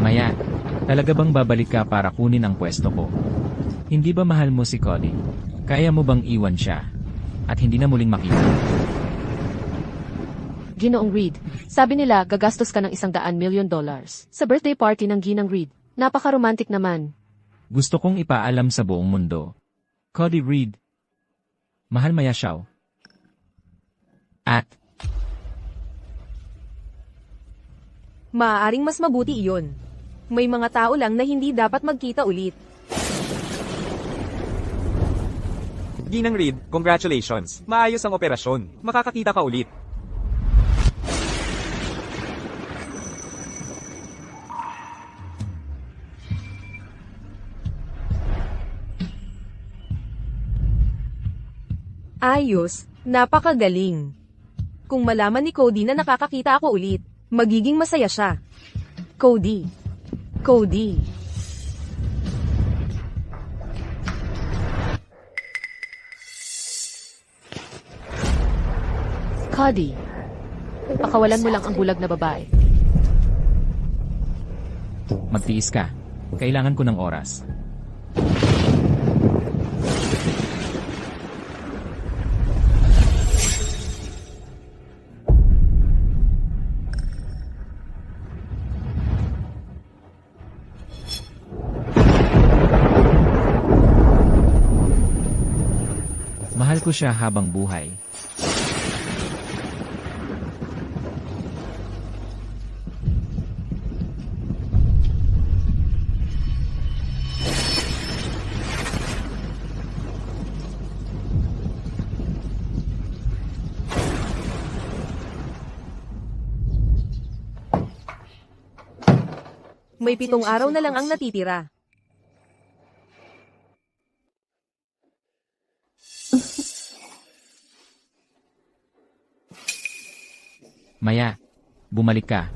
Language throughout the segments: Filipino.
Maya, talaga bang babalik ka para kunin ang pwesto ko? Hindi ba mahal mo si Cody? Kaya mo bang iwan siya? At hindi na muling makita? Ginoong Reed, sabi nila gagastos ka ng $100 million sa birthday party ng Ginang Reed. Napaka-romantic naman. Gusto kong ipaalam sa buong mundo. Cody Reed. Mahal Maya Xiao. At Maaaring mas mabuti iyon. May mga tao lang na hindi dapat magkita ulit. Ginang Reed, congratulations. Maayos ang operasyon. Makakakita ka ulit. Ayos, napakagaling. Kung malaman ni Cody na nakakakita ako ulit, magiging masaya siya. Cody. Cody. Cody, pakawalan mo lang ang bulag na babae. magtiis ka. Kailangan ko ng oras. Mahal ko siya habang buhay. May 7 araw na lang ang natitira. Maya, bumalik ka.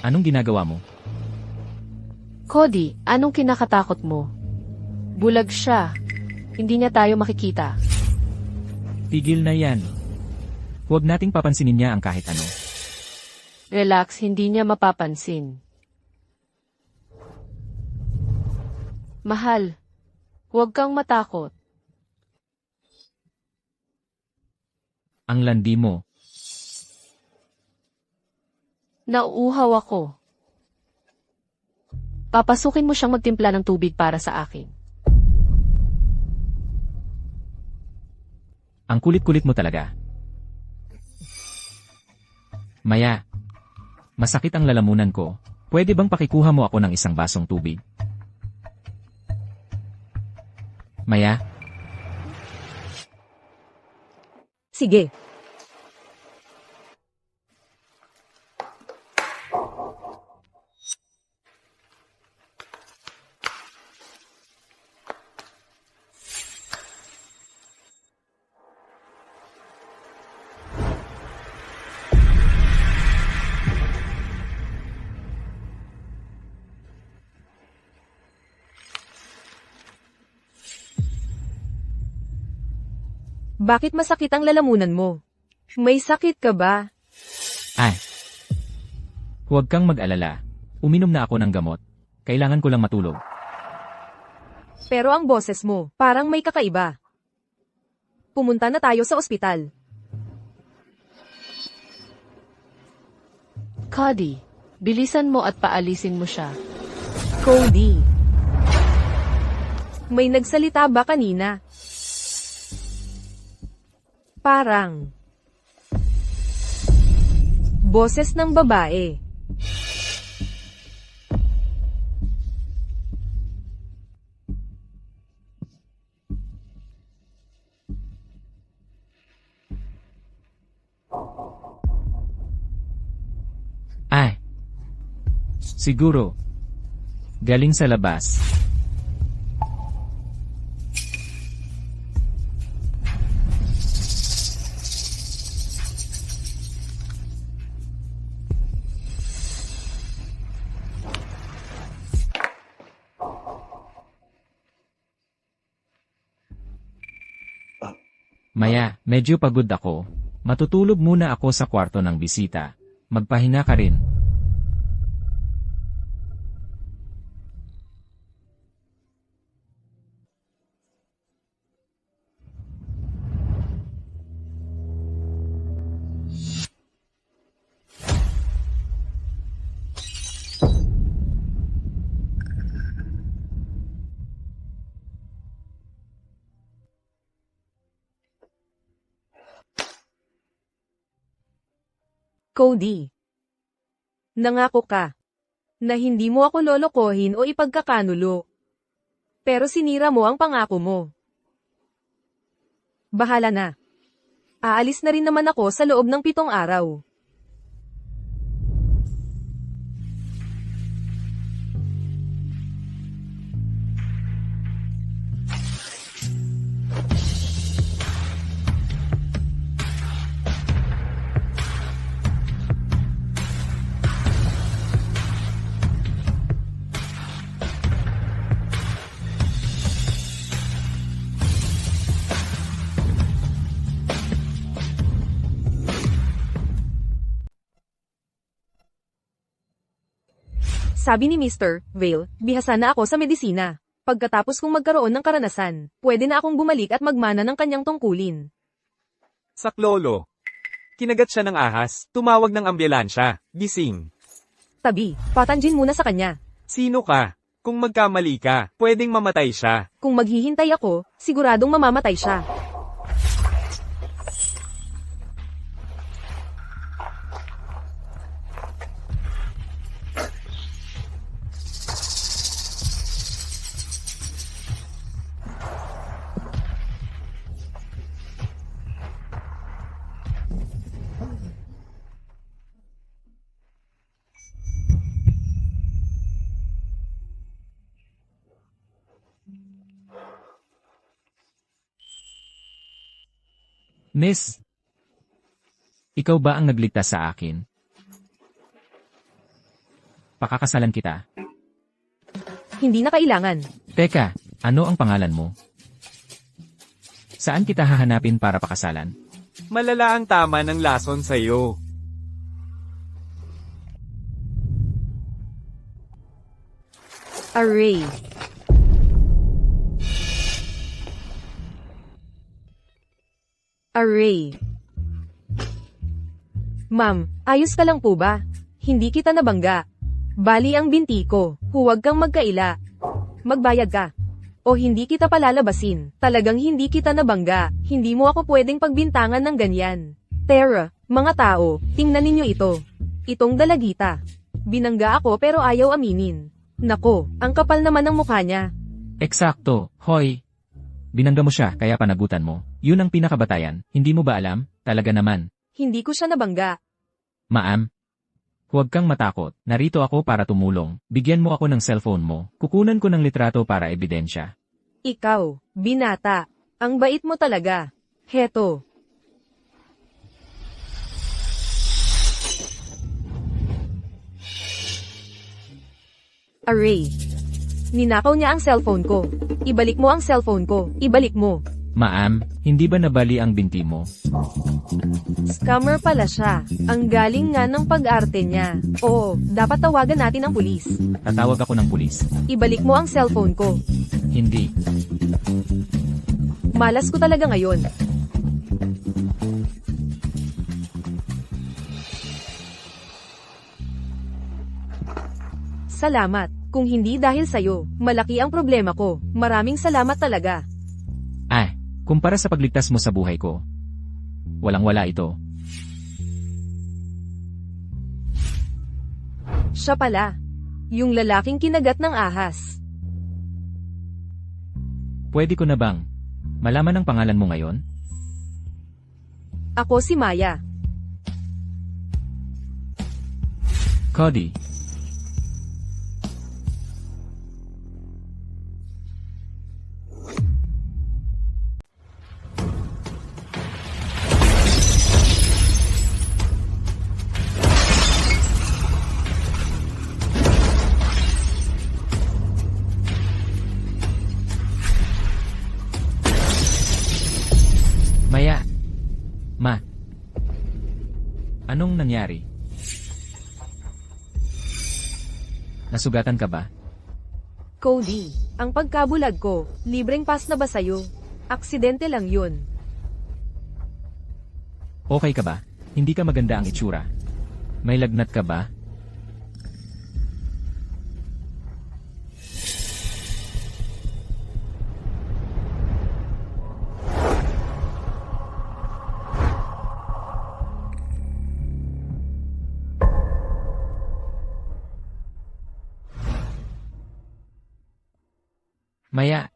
Anong ginagawa mo? Cody, anong kinakatakot mo? Bulag siya. Hindi niya tayo makikita. Tigil na yan. Huwag nating papansinin niya ang kahit ano. Relax, hindi niya mapapansin. Mahal, huwag kang matakot. Ang landi mo. Nauuhaw ako. Papasukin mo siyang magtimpla ng tubig para sa akin. Ang kulit-kulit mo talaga. Maya, masakit ang lalamunan ko. Pwede bang pakikuha mo ako ng isang basong tubig? Maya? Sige. Bakit masakit ang lalamunan mo? May sakit ka ba? Ay. Huwag kang mag-alala. Uminom na ako ng gamot. Kailangan ko lang matulog. Pero ang boses mo, parang may kakaiba. Pumunta na tayo sa ospital. Cody, bilisan mo at paalisin mo siya. Cody. May nagsalita ba kanina? Parang boses ng babae. Ay. Siguro. Galing sa labas. Maya, medyo pagod ako. Matutulog muna ako sa kwarto ng bisita. Magpahinga ka rin. Cody. Nangako ka na hindi mo ako lolokohin o ipagkakanulo. Pero sinira mo ang pangako mo. Bahala na. Aalis na rin naman ako sa loob ng 7 araw. Sabi ni Mr. Vale, bihasa na ako sa medisina. Pagkatapos kong magkaroon ng karanasan, pwede na akong bumalik at magmana ng kanyang tungkulin. Saklolo. Kinagat siya ng ahas, tumawag ng ambulansya, gising. Tabi, patanjin muna sa kanya. Sino ka? Kung magkamali ka, pwedeng mamatay siya. Kung maghihintay ako, siguradong mamamatay siya. Miss, ikaw ba ang nagligtas sa akin? Pakakasalan kita. Hindi na kailangan. Teka, ano ang pangalan mo? Saan kita hahanapin para pakasalan? Malala ang tama ng lason sa'yo. Array. Array. Ma'am, ayos ka lang po ba? Hindi kita nabangga. Bali ang binti ko, huwag kang magkaila. Magbayad ka. O hindi kita palalabasin. Talagang hindi kita nabangga. Hindi mo ako pwedeng pagbintangan ng ganyan. Tara, mga tao, tingnan ninyo ito. Itong dalagita. Binangga ako pero ayaw aminin. Nako, ang kapal naman ng mukha niya. Eksakto, hoy. Binangga mo siya kaya panagutan mo. Yun ang pinakabatayan, hindi mo ba alam? Talaga naman. Hindi ko siya nabangga. Ma'am, huwag kang matakot. Narito ako para tumulong. Bigyan mo ako ng cellphone mo. Kukunan ko ng litrato para ebidensya. Ikaw, binata. Ang bait mo talaga. Heto. Array. Ninakaw niya ang cellphone ko. Ibalik mo ang cellphone ko. Ibalik mo. Ma'am, hindi ba nabali ang binti mo? Scammer pala siya. Ang galing nga ng pag-arte niya. Oo, dapat tawagan natin ang pulis. Tatawag ako ng pulis. Ibalik mo ang cellphone ko. Hindi. Malas ko talaga ngayon. Salamat. Kung hindi dahil sa'yo, malaki ang problema ko. Maraming salamat talaga. Ah, kumpara sa pagligtas mo sa buhay ko. Walang-wala ito. Siya pala. Yung lalaking kinagat ng ahas. Pwede ko na bang malaman ang pangalan mo ngayon? Ako si Maya. Cody. Maya, Anong nangyari? Nasugatan ka ba? Cody, ang pagkabulag ko, libreng pass na ba sa'yo? Aksidente lang yun. Okay ka ba? Hindi ka maganda ang itsura. May lagnat ka ba? Maya,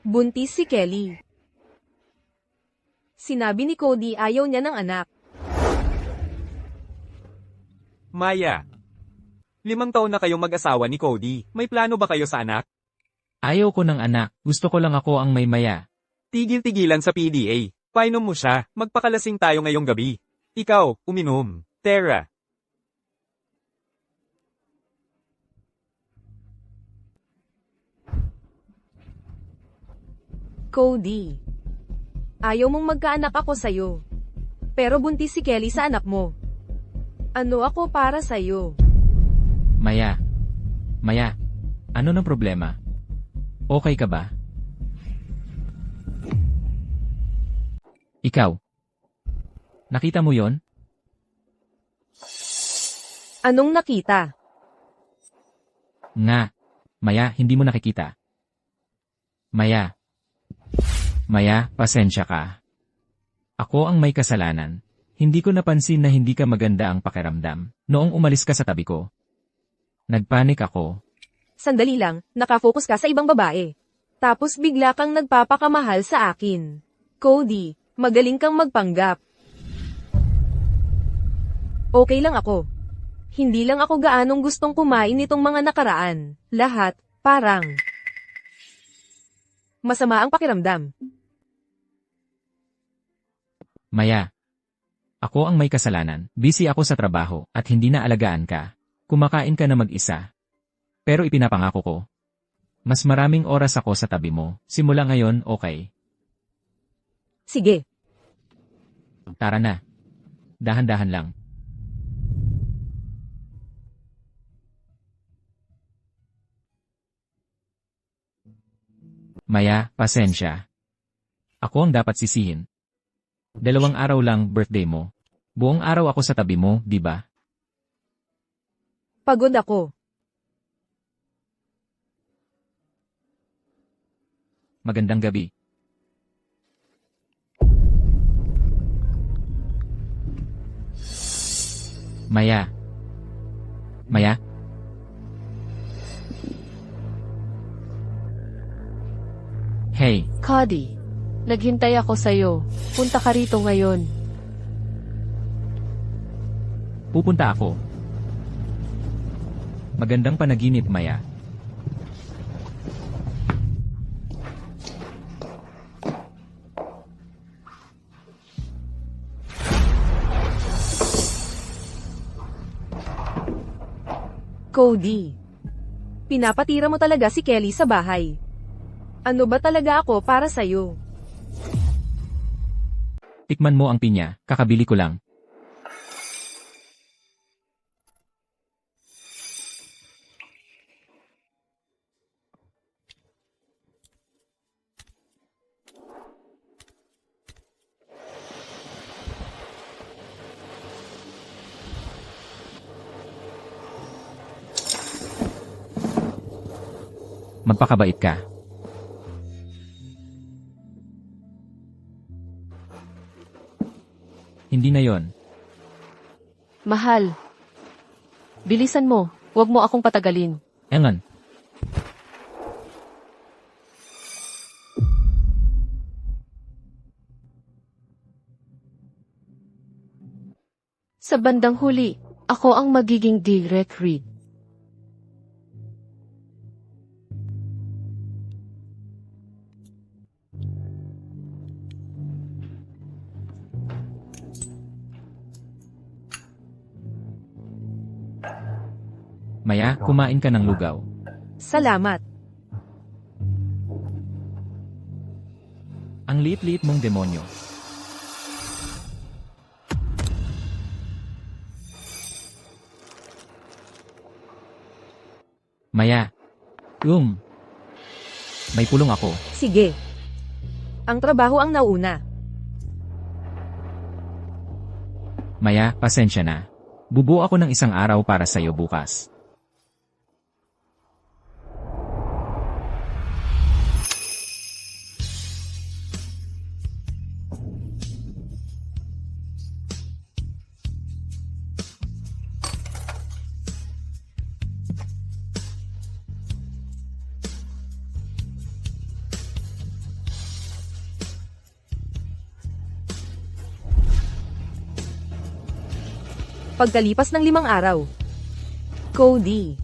Buntis si Kelly. Sinabi ni Cody ayaw niya ng anak. Maya. 5 taon na kayong mag-asawa ni Cody. May plano ba kayo sa anak? ayaw ko ng anak. Gusto ko lang ako ang may maya. Tigil-tigilan sa PDA. Painom mo siya. Magpakalasing tayo ngayong gabi. Ikaw, uminom. Tara. Cody. Ayaw mong magkaanak ako sa'yo. Pero buntis si Kelly sa anak mo. Ano ako para sa'yo? Maya. Maya. Ano ng problema? Okay ka ba? Ikaw. Nakita mo yon? Anong nakita? Nga. Maya, hindi mo nakikita. Maya. Maya, pasensya ka. Ako ang may kasalanan. Hindi ko napansin na hindi ka maganda ang pakiramdam noong umalis ka sa tabi ko. Nagpanik ako. Sandali lang, nakafocus ka sa ibang babae. Tapos bigla kang nagpapakamahal sa akin. Cody, magaling kang magpanggap. Okay lang ako. Hindi lang ako gaanong gustong kumain nitong mga nakaraan. Lahat, parang masama ang pakiramdam. Maya. Ako ang may kasalanan. Busy ako sa trabaho at hindi na alagaan ka. Kumakain ka na mag-isa. Pero ipinapangako ko. Mas maraming oras ako sa tabi mo. Simula ngayon, okay. Sige, Tara na. Dahan-dahan lang. Maya, pasensya. Ako ang dapat sisihin. 2 araw lang birthday mo. Buong araw ako sa tabi mo, di ba? pagod ako. Magandang gabi. Maya. Maya? Hey, Cody, naghintay ako sa'yo. Punta ka rito ngayon. pupunta ako. Magandang panaginip, Maya. Cody, pinapatira mo talaga si Kelly sa bahay. Ano ba talaga ako para sa'yo? Tikman mo ang pinya, kakabili ko lang. Magpakabait ka. Hindi na yon. Mahal. Bilisan mo. Huwag mo akong patagalin. Engan. Sa bandang huli, ako ang magiging direct read. Maya, kumain ka ng lugaw. Salamat. Ang liit-liit mong demonyo. Maya. May pulong ako. Sige. Ang trabaho ang nauna. Maya, pasensya na. Bubuo ako ng isang araw para sa'yo bukas. Pagkalipas ng 5 araw. Cody.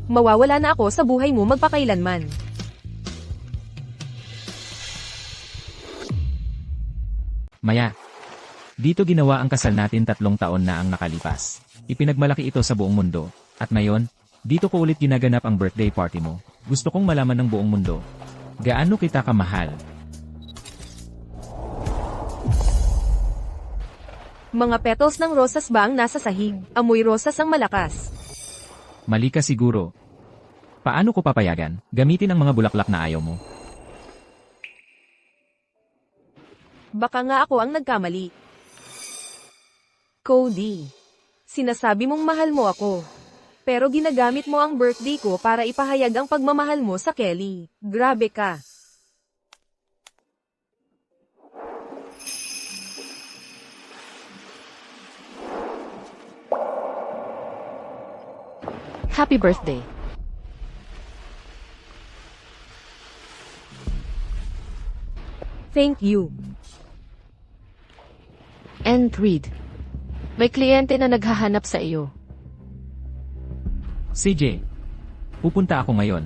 Mawawala na ako sa buhay mo magpakailanman. Maya. Dito ginawa ang kasal natin 3 taon na ang nakalipas. Ipinagmalaki ito sa buong mundo. At ngayon, dito ko ulit ginaganap ang birthday party mo. Gusto kong malaman ng buong mundo. Gaano kita kamahal? Mga petals ng rosas ba ang nasa sahig? Amoy rosas ang malakas. Mali ka siguro. Paano ko papayagan? Gamitin ang mga bulaklak na ayaw mo. Baka nga ako ang nagkamali. Cody. Sinasabi mong mahal mo ako. Pero ginagamit mo ang birthday ko para ipahayag ang pagmamahal mo sa Kelly. Grabe ka. Happy birthday. Thank you. And Reed. May kliyente na naghahanap sa iyo. CJ. Pupunta ako ngayon.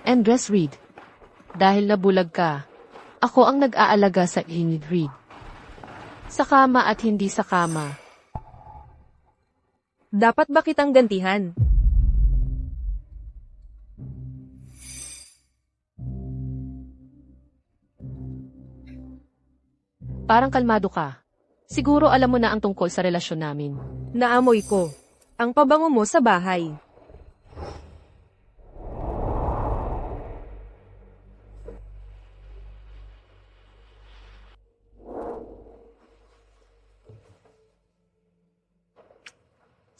Andres Reed. Dahil nabulag ka, ako ang nag-aalaga sa inyo, Reed. Sa kama at hindi sa kama. Dapat ba kitang gantihan? Parang kalmado ka. Siguro alam mo na ang tungkol sa relasyon namin. Naamoy ko. Ang pabango mo sa bahay.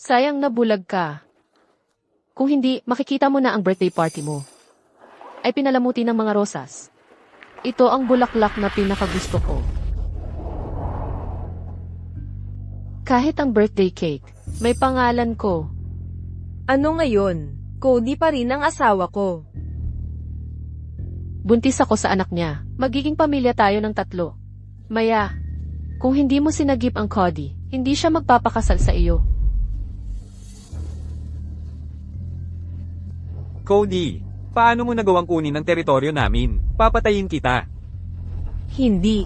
Sayang nabulag ka. Kung hindi, makikita mo na ang birthday party mo. Ay pinalamuti ng mga rosas. Ito ang bulaklak na pinakagusto ko. Kahit ang birthday cake, may pangalan ko. Ano ngayon? Cody pa rin ang asawa ko. Buntis ako sa anak niya. Magiging pamilya tayo ng 3. Maya, kung hindi mo sinagip ang Cody, hindi siya magpapakasal sa iyo. Cody, paano mo nagawang kunin ang teritoryo namin? Papatayin kita. Hindi.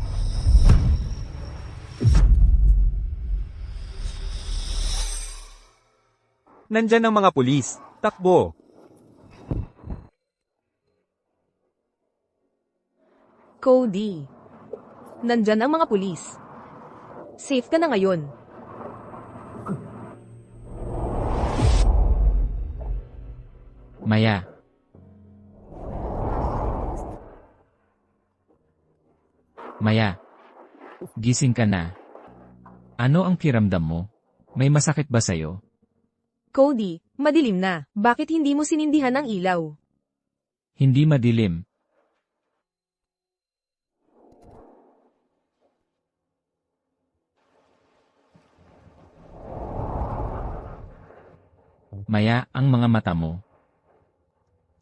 Nandyan ang mga pulis. Takbo. Cody. Nandyan ang mga pulis. Safe ka na ngayon. Maya. Maya. Gising ka na. Ano ang kiramdam mo? May masakit ba sa'yo? Cody, madilim na. Bakit hindi mo sinindihan ang ilaw? Hindi madilim. Maya, ang mga mata mo.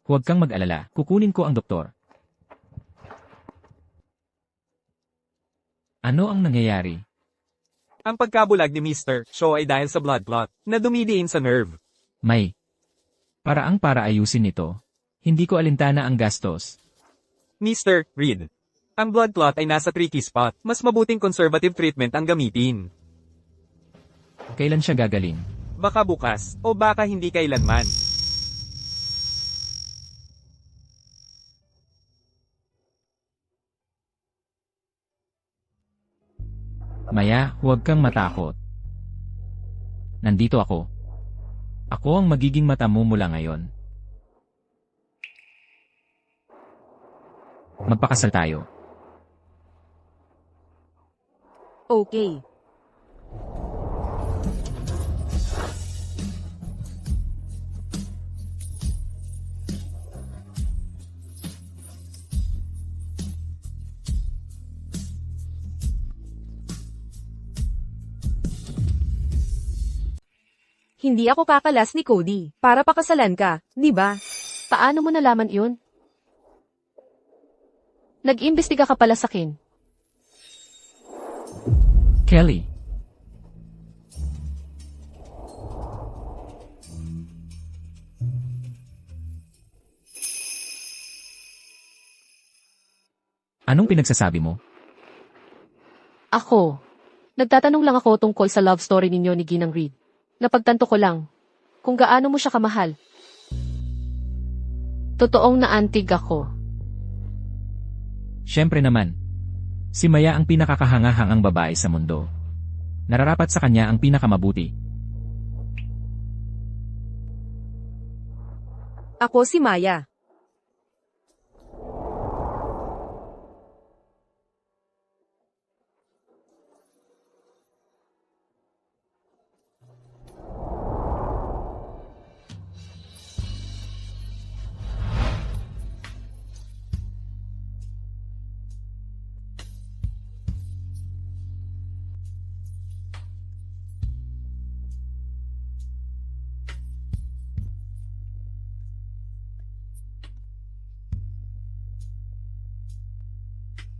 Huwag kang mag-alala, kukunin ko ang doktor. Ano ang nangyayari? Ang pagkabulag ni Mr. Shaw ay dahil sa blood clot na dumidiin sa nerve. May paraang para ayusin ito. Hindi ko alintana ang gastos. Mr. Reed. Ang blood clot ay nasa tricky spot. Mas mabuting conservative treatment ang gamitin. Kailan siya gagaling? Baka bukas, o baka hindi kailanman. Maya, huwag kang matakot. Nandito ako. Ako ang magiging mata mo mula ngayon. Magpakasal tayo. Okay. Hindi ako kakalas ni Cody para pakasalan ka, di ba? Paano mo nalaman yun? Nag-imbestiga ka pala sa akin. Kelly. Anong pinagsasabi mo? Ako. Nagtatanong lang ako tungkol sa love story ninyo ni Ginang Reed. Napagtanto ko lang kung gaano mo siya kamahal. Totoong naantig ako. Siyempre naman. Si Maya ang pinakakahangahangang babae sa mundo. Nararapat sa kanya ang pinakamabuti. Ako si Maya.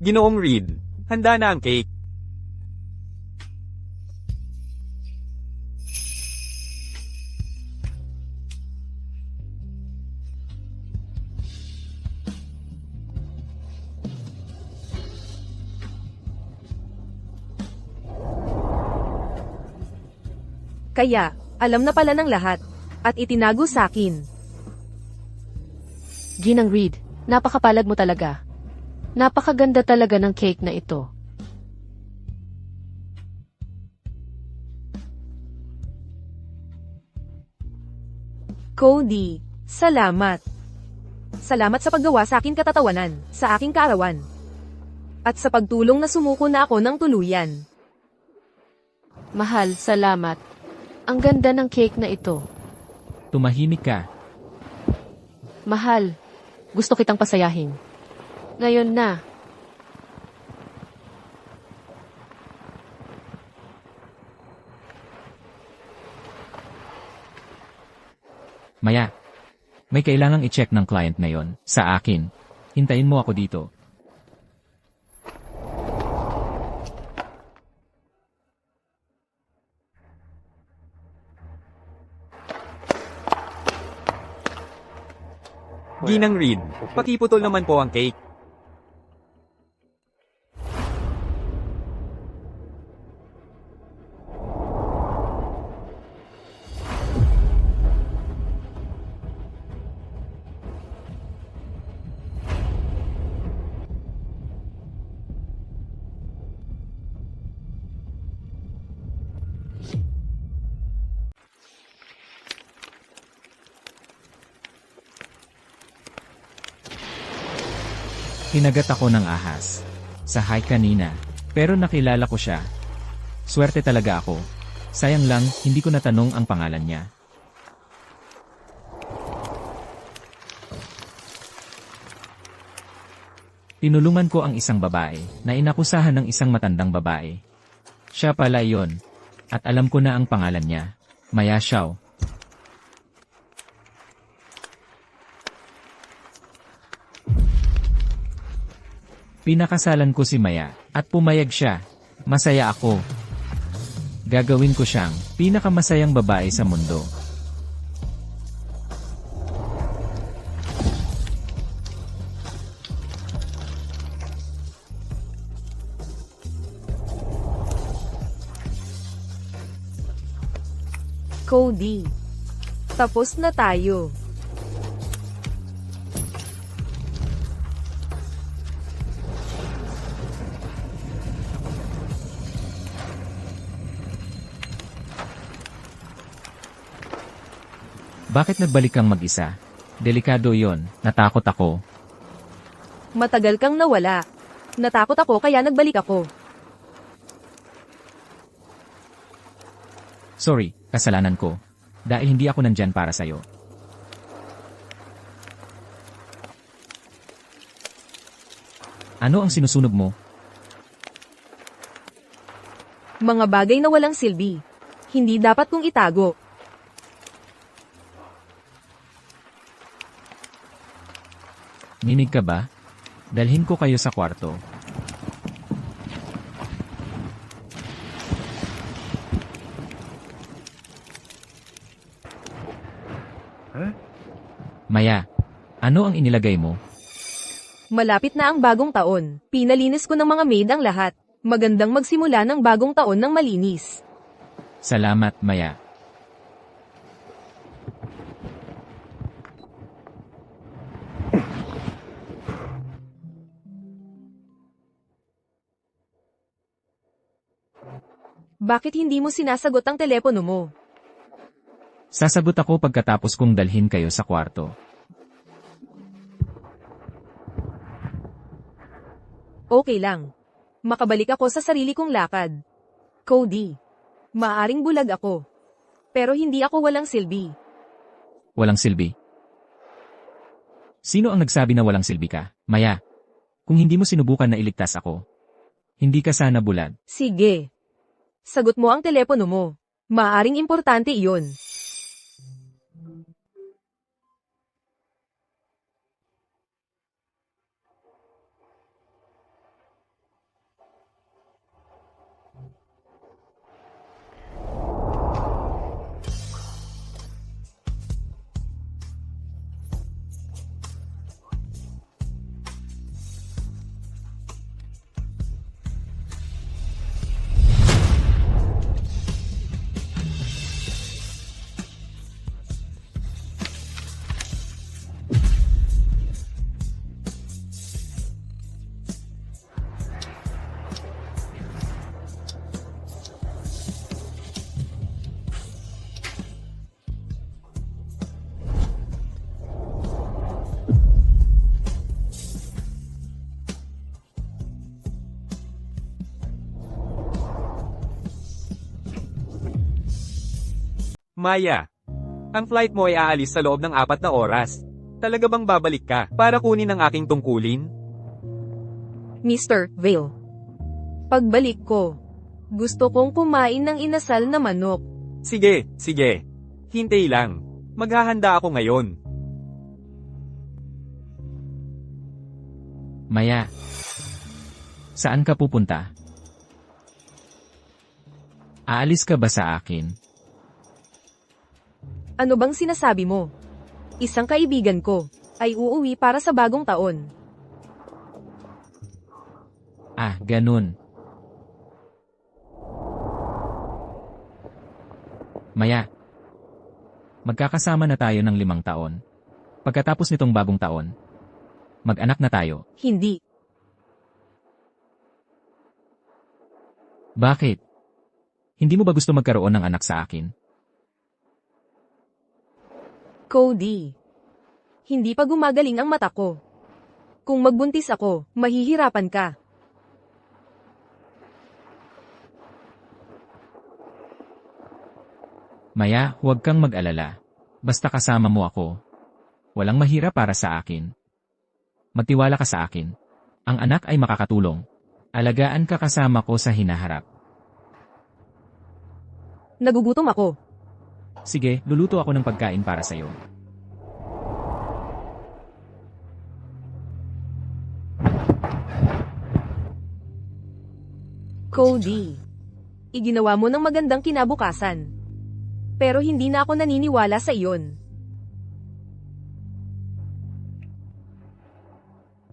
Ginoong Reed, handa na ang cake. Kaya, alam na pala ng lahat. At itinago sa akin. Ginang Reed, napakapalad mo talaga. Napakaganda talaga ng cake na ito. Cody, salamat. Salamat sa paggawa sa aking katatawanan, sa aking kaarawan. At sa pagtulong na sumuko na ako ng tuluyan. Mahal, salamat. Ang ganda ng cake na ito. Tumahimik ka. Mahal, gusto kitang pasayahin. Ngayon na. Maya, may kailangang i-check ng client na yon sa akin. Hintayin mo ako dito. Ginang Reed, pakiputol naman po ang cake. Hinagat ako ng ahas. Sa hike kanina. Pero nakilala ko siya. Swerte talaga ako. Sayang lang, hindi ko natanong ang pangalan niya. Tinulungan ko ang isang babae na inakusahan ng isang matandang babae. Siya pala iyon. At alam ko na ang pangalan niya. Maya Xiao. Pinakasalan ko si Maya, at pumayag siya. Masaya ako. Gagawin ko siyang pinakamasayang babae sa mundo. Cody. Tapos na tayo. Bakit nagbalik kang mag-isa? Delikado yon, natakot ako. Matagal kang nawala. Natakot ako kaya nagbalik ako. Sorry, kasalanan ko. Dahil hindi ako nandyan para sa'yo. Ano ang sinusunog mo? Mga bagay na walang silbi. Hindi dapat kong itago. Ninig ka ba? Dalhin ko kayo sa kwarto. Maya, ano ang inilagay mo? Malapit na ang bagong taon. Pinalinis ko ng mga maid ang lahat. Magandang magsimula ng bagong taon ng malinis. Salamat, Maya. Bakit hindi mo sinasagot ang telepono mo? Sasagot ako pagkatapos kong dalhin kayo sa kwarto. Okay lang. Makabalik ako sa sarili kong lakad. Cody. Maaring bulag ako. Pero hindi ako walang silbi. Walang silbi. Sino ang nagsabi na walang silbi ka? Maya, kung hindi mo sinubukan na iligtas ako, hindi ka sana bulag. Sige. Sagot mo ang telepono mo. Maaring importante iyon. Maya, ang flight mo ay aalis sa loob ng 4 na oras. Talaga bang babalik ka para kunin ang aking tungkulin? Mr. Vale. Pagbalik ko, gusto kong kumain ng inasal na manok. Sige, sige. Hintay lang. Maghahanda ako ngayon. Maya, saan ka pupunta? Aalis ka ba sa akin? Ano bang sinasabi mo? Isang kaibigan ko ay uuwi para sa bagong taon. Ah, ganun. Maya, magkakasama na tayo ng 5 taon. Pagkatapos nitong bagong taon, mag-anak na tayo. Hindi. Bakit? Hindi mo ba gusto magkaroon ng anak sa akin? Cody. Hindi pa gumagaling ang mata ko. Kung magbuntis ako, mahihirapan ka. Maya, huwag kang mag-alala. Basta kasama mo ako. Walang mahirap para sa akin. Magtiwala ka sa akin. Ang anak ay makakatulong. Alagaan ka kasama ko sa hinaharap. Nagugutom ako. Sige, luluto ako ng pagkain para sa'yo. Cody. Iginawa mo ng magandang kinabukasan. Pero hindi na ako naniniwala sa iyon.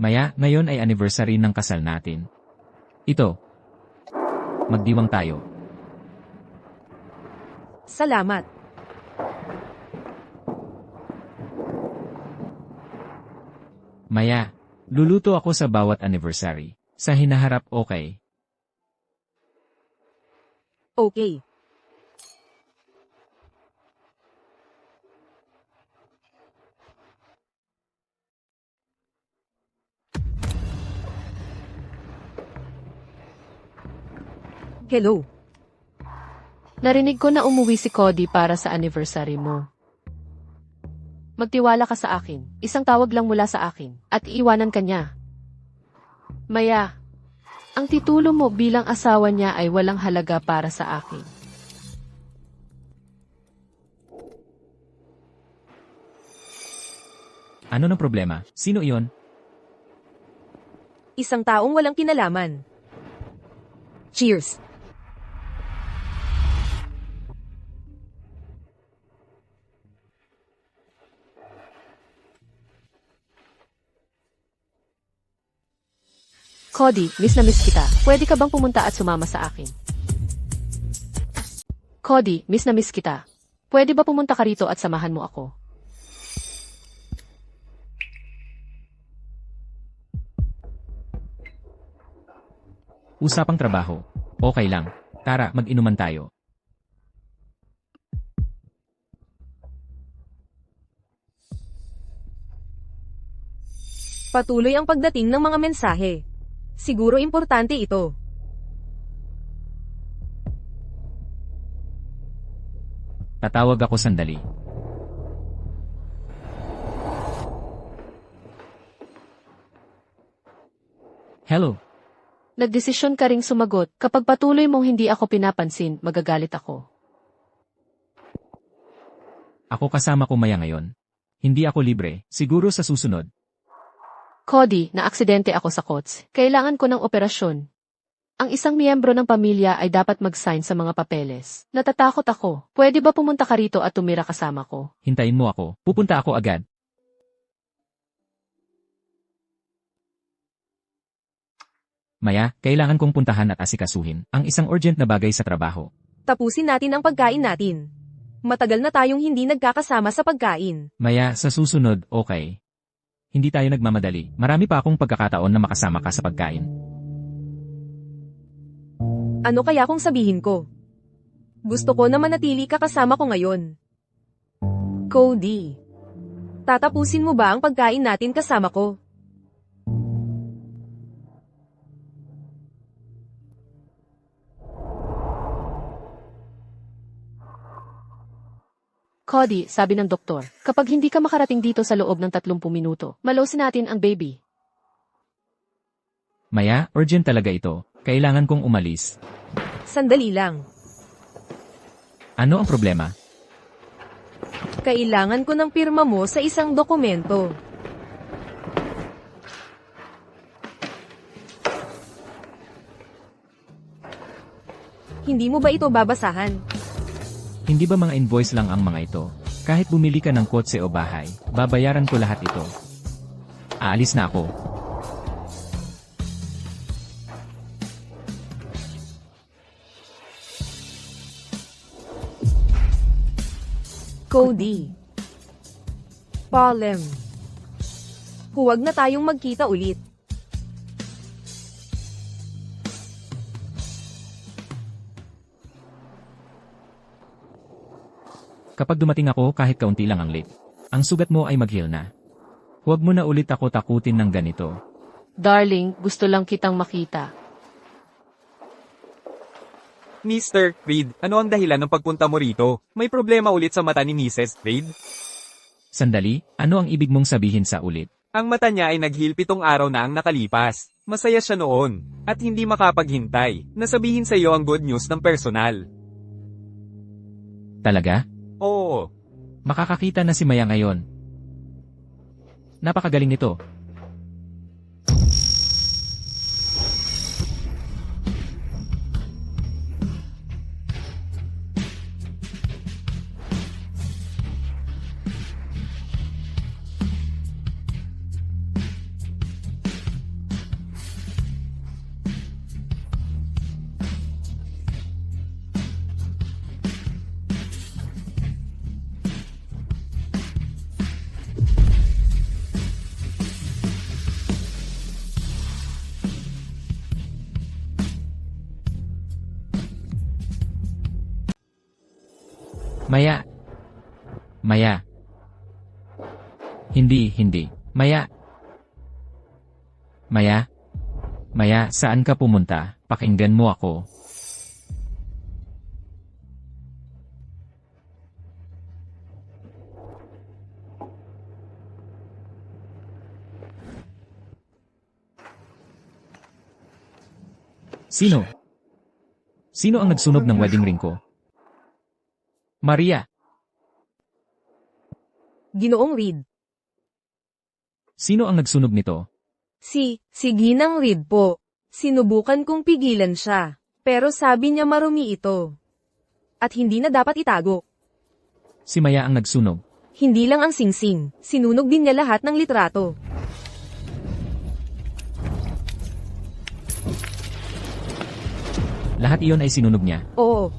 Maya, ngayon ay anniversary ng kasal natin. Ito. Magdiwang tayo. Salamat. Maya, luluto ako sa bawat anniversary. Sa hinaharap okay. Okay. Hello. Narinig ko na umuwi si Cody para sa anniversary mo. Magtiwala ka sa akin. Isang tawag lang mula sa akin. At iiwanan ka niya. Maya, ang titulo mo bilang asawa niya ay walang halaga para sa akin. Ano ng problema? Sino iyon? Isang taong walang kinalaman. Cheers. Cody, miss na miss kita. Pwede ka bang pumunta at sumama sa akin? Cody, miss na miss kita. Pwede ba pumunta ka rito at samahan mo ako? Usapang trabaho. Okay lang. Tara, mag-inuman tayo. Patuloy ang pagdating ng mga mensahe. Siguro importante ito. Tatawag ako sandali. Hello. Nagdesisyon ka ring sumagot. Kapag patuloy mong hindi ako pinapansin, magagalit ako. Ako kasama ko Maya ngayon. Hindi ako libre. Siguro sa susunod. Cody, na-aksidente ako sa COTS. Kailangan ko ng operasyon. Ang isang miyembro ng pamilya ay dapat mag-sign sa mga papeles. Natatakot ako. Pwede ba pumunta ka rito at tumira kasama ko? Hintayin mo ako. Pupunta ako agad. Maya, kailangan kong puntahan at asikasuhin ang isang urgent na bagay sa trabaho. Tapusin natin ang pagkain natin. Matagal na tayong hindi nagkakasama sa pagkain. Maya, sa susunod, okay. Hindi tayo nagmamadali. Marami pa akong pagkakataon na makasama ka sa pagkain. Ano kaya kung sabihin ko? Gusto ko na manatili ka kasama ko ngayon. Cody. Tatapusin mo ba ang pagkain natin kasama ko? Cody, sabi ng doktor, kapag hindi ka makarating dito sa loob ng 30 minuto, malosin natin ang baby. Maya, urgent talaga ito. Kailangan kong umalis. Sandali lang. Ano ang problema? Kailangan ko ng pirma mo sa isang dokumento. Hindi mo ba ito babasahan? Hindi ba mga invoice lang ang mga ito? Kahit bumili ka ng kotse o bahay, babayaran ko lahat ito. Aalis na ako. Cody. Palem. Huwag na tayong magkita ulit. Kapag dumating ako kahit kaunti lang ang late, ang sugat mo ay mag-heal na. Huwag mo na ulit ako takutin ng ganito. Darling, gusto lang kitang makita. Mr. Reed, ano ang dahilan ng pagpunta mo rito? May problema ulit sa mata ni Mrs. Reed? Sandali, ano ang ibig mong sabihin sa ulit? Ang mata niya ay naghil 7 araw na ang nakalipas. Masaya siya noon, at hindi makapaghintay. Nasabihin sa iyo ang good news ng personal. Talaga? Oo. Makakakita na si Maya ngayon. Napakagaling nito. Maya. Maya. Hindi. Maya. Maya. Maya, saan ka pumunta? Pakinggan mo ako. Sino? Sino ang nagsunog ng wedding ring ko? Maria. Ginoong Reed. Sino ang nagsunog nito? Si Ginang Reed po. Sinubukan kong pigilan siya. Pero sabi niya marumi ito. At hindi na dapat itago. Si Maya ang nagsunog. Hindi lang ang singsing. Sinunog din niya lahat ng litrato. Lahat iyon ay sinunog niya. Oo.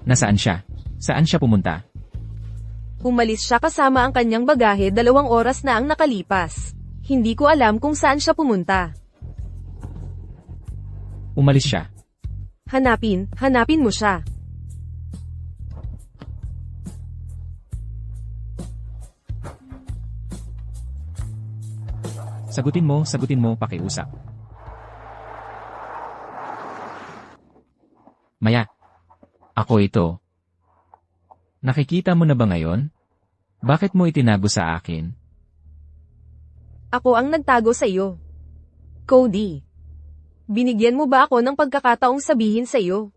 Nasaan siya? Saan siya pumunta? Umalis siya kasama ang kanyang bagahe 2 oras na ang nakalipas. Hindi ko alam kung saan siya pumunta. Umalis siya. Hanapin mo siya. Sagutin mo, pakiusap. Maya. Ako ito. Nakikita mo na ba ngayon? Bakit mo itinago sa akin? Ako ang nagtago sa iyo. Cody. Binigyan mo ba ako ng pagkakataong sabihin sa iyo?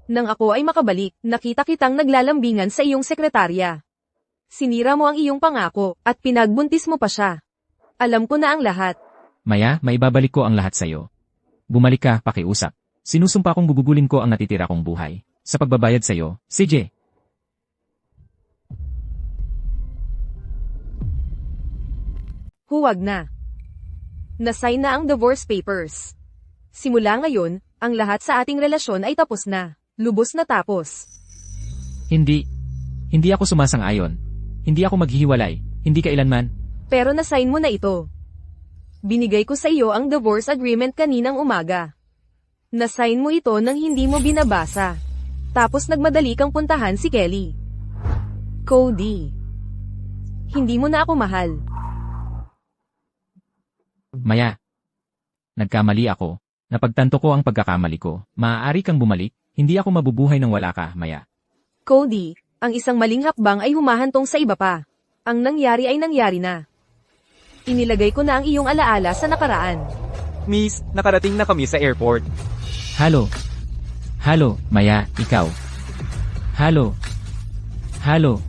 Nang ako ay makabalik, nakita kitang naglalambingan sa iyong sekretarya. Sinira mo ang iyong pangako, at pinagbuntis mo pa siya. Alam ko na ang lahat. Maya, maibabalik ko ang lahat sa'yo. Bumalik ka, pakiusap. Sinusumpa kong gugugulin ko ang natitira kong buhay. Sa pagbabayad sa'yo, CJ. Huwag na. Nasign na ang divorce papers. Simula ngayon, ang lahat sa ating relasyon ay tapos na. Lubos na tapos. Hindi. Hindi ako sumasang-ayon. Hindi ako maghihiwalay. Hindi kailanman. Pero nasign mo na ito. Binigay ko sa iyo ang divorce agreement kaninang umaga. Nasign mo ito nang hindi mo binabasa. Tapos nagmadali kang puntahan si Kelly. Cody. Hindi mo na ako mahal. Maya. Nagkamali ako. Napagtanto ko ang pagkakamali ko. Maaari kang bumalik. Hindi ako mabubuhay nang wala ka, Maya. Cody, ang isang maling hakbang ay humahantong sa iba pa. Ang nangyari ay nangyari na. Inilagay ko na ang iyong alaala sa nakaraan. Miss, nakarating na kami sa airport. Halo. Halo, Maya, ikaw. Halo. Halo.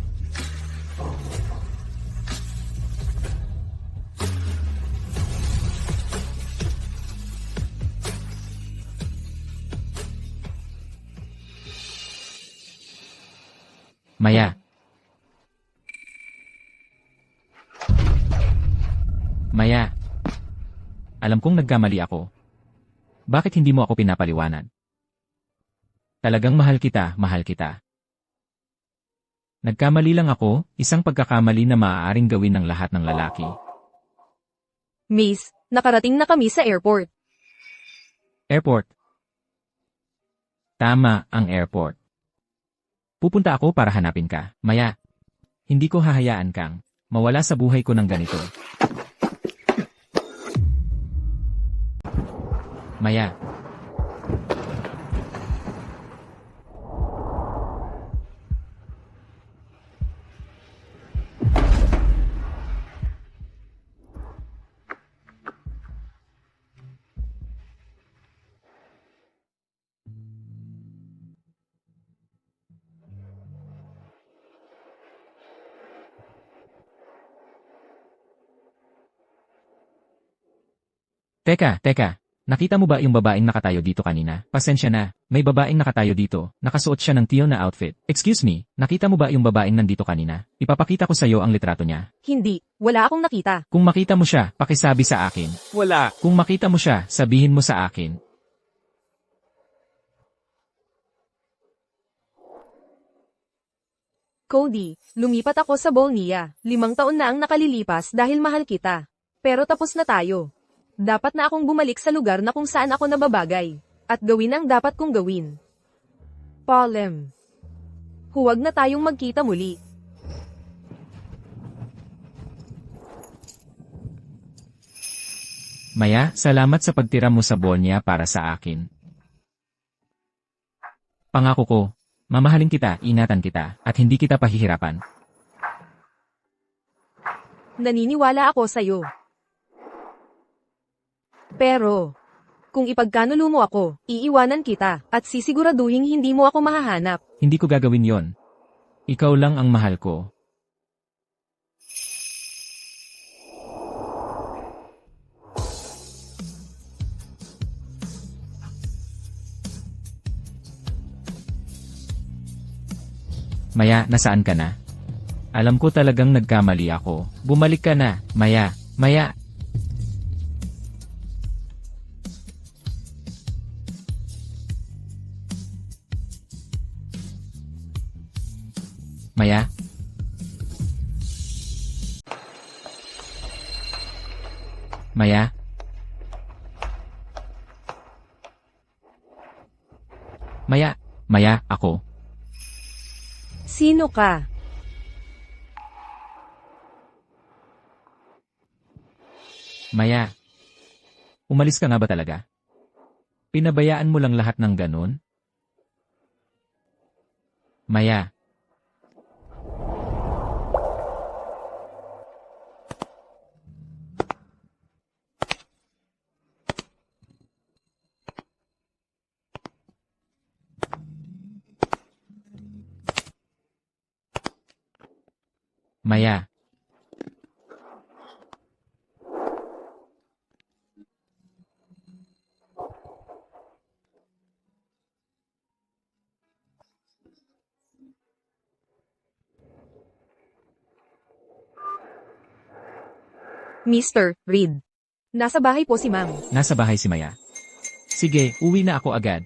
Maya. Maya. Alam kong nagkamali ako. Bakit hindi mo ako pinapaliwanag? Talagang mahal kita, mahal kita. Nagkamali lang ako, isang pagkakamali na maaaring gawin ng lahat ng lalaki. Miss, nakarating na kami sa airport. Airport. Tama, ang airport. Pupunta ako para hanapin ka, Maya. Hindi ko hahayaan kang mawala sa buhay ko ng ganito. Maya. Teka. Nakita mo ba yung babaeng nakatayo dito kanina? Pasensya na, may babaeng nakatayo dito, nakasuot siya ng tiyo na outfit. Excuse me, nakita mo ba yung babaeng nandito kanina? Ipapakita ko sa'yo ang litrato niya. Hindi, wala akong nakita. Kung makita mo siya, pakisabi sa akin. Wala. Kung makita mo siya, sabihin mo sa akin. Cody, lumipat ako sa Bolnia. 5 taon na ang nakalilipas dahil mahal kita. Pero tapos na tayo. Dapat na akong bumalik sa lugar na kung saan ako nababagay. At gawin ang dapat kong gawin. Paulem. Huwag na tayong magkita muli. Maya, salamat sa pagtira mo sa Bolnya para sa akin. Pangako ko, mamahalin kita, ingatan kita, at hindi kita pahihirapan. Naniniwala ako sa'yo. Pero, kung ipagkanulo mo ako, iiwanan kita, at sisiguraduhin hindi mo ako mahahanap. Hindi ko gagawin yon. Ikaw lang ang mahal ko. Maya, nasaan ka na? Alam ko talagang nagkamali ako. Bumalik ka na, Maya, Maya. Maya? Maya? Maya? Maya, ako. Sino ka? Maya? Umalis ka nga ba talaga? Pinabayaan mo lang lahat ng ganun? Maya? Maya? Mr. Reed. Nasa bahay po si ma'am. Nasa bahay si Maya. Sige, uwi na ako agad.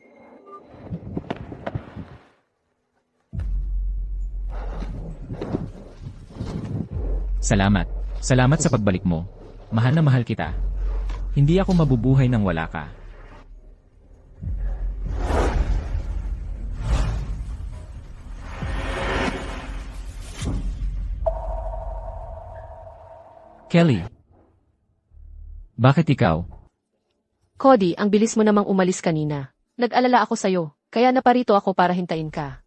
Salamat. Salamat sa pagbalik mo. Mahal na mahal kita. Hindi ako mabubuhay nang wala ka. Kelly. Bakit ikaw? Cody, ang bilis mo namang umalis kanina. Nag-alala ako sa'yo, kaya naparito ako para hintayin ka.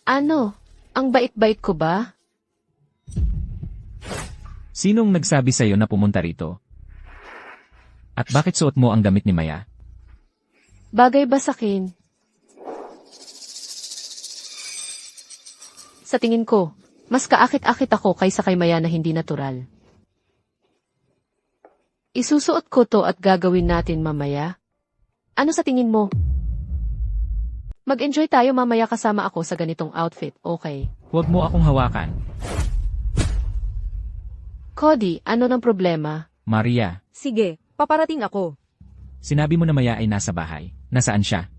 Ano? Ang bait-bait ko ba? Sinong nagsabi sa'yo na pumunta rito? At bakit suot mo ang damit ni Maya? Bagay ba sa'kin? Sa tingin ko, mas kaakit-akit ako kaysa kay Maya na hindi natural. Isusuot ko to at gagawin natin mamaya. Ano sa tingin mo? Mag-enjoy tayo mamaya kasama ako sa ganitong outfit, okay? Huwag mo akong hawakan. Cody, ano ng problema? Maria, Sige, paparating ako. sinabi mo na Maya ay nasa bahay. Nasaan siya?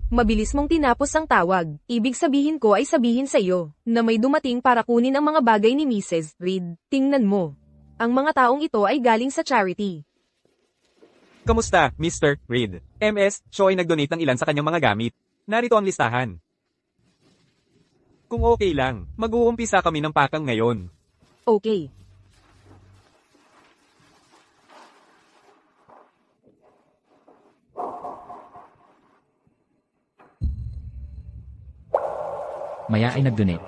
Mabilis mong tinapos ang tawag. Ibig sabihin ko ay sabihin sa iyo na may dumating para kunin ang mga bagay ni Mrs. Reed. Tingnan mo. Ang mga taong ito ay galing sa charity. Kamusta, Mr. Reed? MS, siya ay nag-donate ng ilan sa kanyang mga gamit. Narito ang listahan. Kung okay lang, mag-uumpisa kami ng pakang ngayon. Okay. Maya ay nag-donate.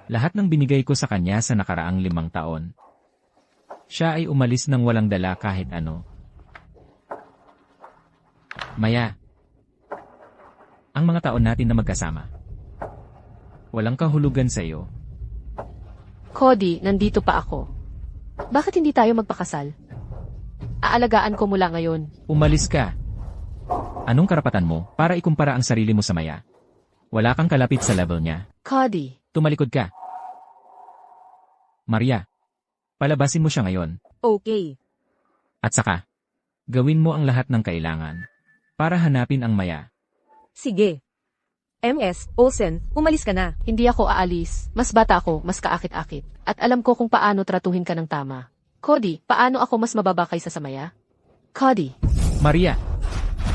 Lahat ng binigay ko sa kanya sa nakaraang 5 taon. Siya ay umalis nang walang dala kahit ano. Maya, ang mga taon natin na magkasama. Walang kahulugan sa iyo. Cody, nandito pa ako. Bakit hindi tayo magpakasal? Aalagaan ko mula ngayon. Umalis ka. Anong karapatan mo para ikumpara ang sarili mo sa Maya? Wala kang kalapit sa level niya. Cody, Tumalikod ka. Maria, palabasin mo siya ngayon. Okay. At saka, gawin mo ang lahat ng kailangan para hanapin ang Maya. Sige. MS, Olsen, umalis ka na. hindi ako aalis. Mas bata ako, mas kaakit-akit. At alam ko kung paano tratuhin ka ng tama. Cody, paano ako mas mababa kaysa sa Maya? Cody, Maria,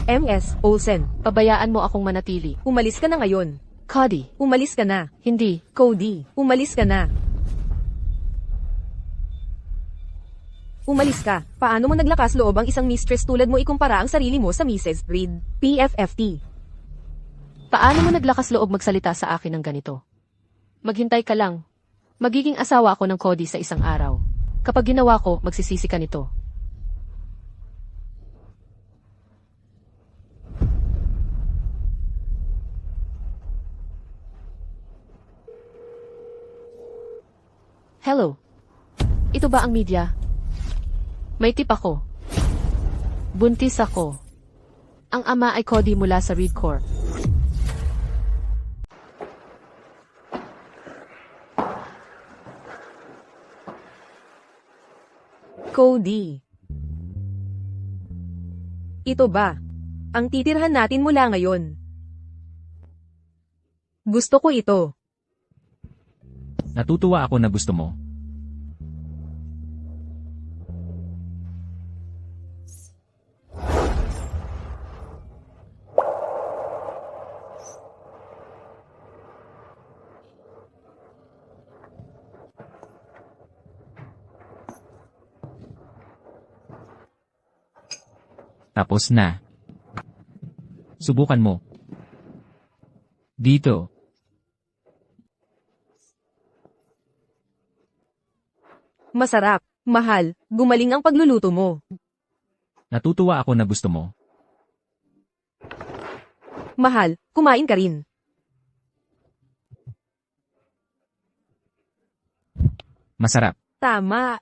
MS, Olsen, pabayaan mo akong manatili. umalis ka na ngayon. Cody, Umalis ka na. hindi. Cody, umalis ka na. Umalis ka. Paano mo naglakas loob ang isang mistress tulad mo ikumpara ang sarili mo sa Mrs. Reed? PFFT. Paano mo naglakas loob magsalita sa akin ng ganito? Maghintay ka lang. Magiging asawa ako ng Cody sa isang araw. Kapag ginawa ko, magsisisi ka nito. Hello. Ito ba ang media? May tip ako. Buntis ako. Ang ama ay Cody mula sa Reed Corp. Cody. Ito ba? Ang titirhan natin mula ngayon. Gusto ko ito. Natutuwa ako na gusto mo. Tapos na. Subukan mo. Dito. Masarap, mahal, gumaling ang pagluluto mo. Natutuwa ako na gusto mo. Mahal, kumain ka rin. Masarap. Tama.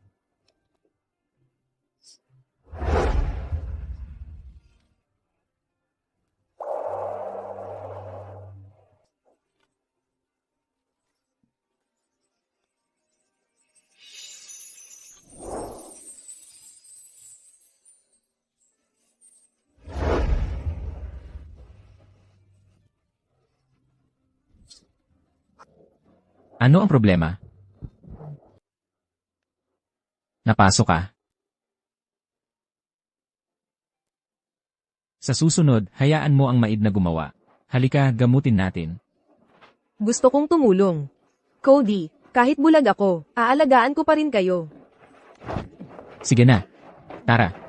Ano ang problema? Napasok ka. Sa susunod, hayaan mo ang maid na gumawa. Halika, gamutin natin. Gusto kong tumulong. Cody, kahit bulag ako, aalagaan ko pa rin kayo. Sige na. Tara.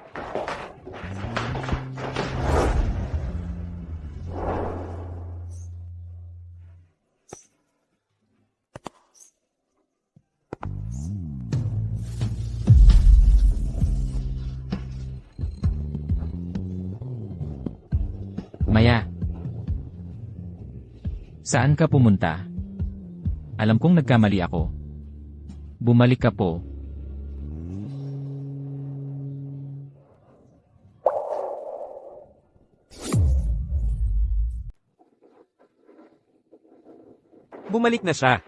Maya. Saan ka pumunta? Alam kong nagkamali ako. Bumalik ka po. Bumalik na siya.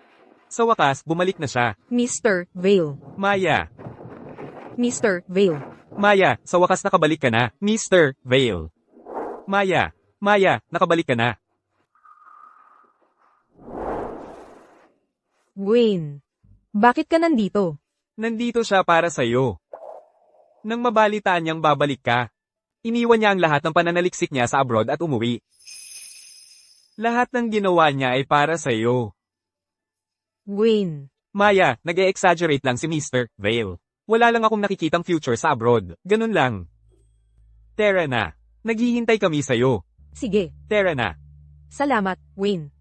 Sa wakas, bumalik na siya. Mr. Vale. Maya. Mr. Vale. Maya, sa wakas nakabalik ka na. Mr. Vale. Maya. Maya, nakabalik ka na. Wayne. Bakit ka nandito? Nandito siya para sa'yo. Nang mabalitaan niyang babalik ka, iniwan niya ang lahat ng pananaliksik niya sa abroad at umuwi. Lahat ng ginawa niya ay para sa'yo. Wayne. Maya, nag-e-exaggerate lang si Mr. Vale. Wala lang akong nakikitang future sa abroad. Ganun lang. Tara na. Naghihintay kami sa'yo. Sige. Tara na. Salamat, Wayne.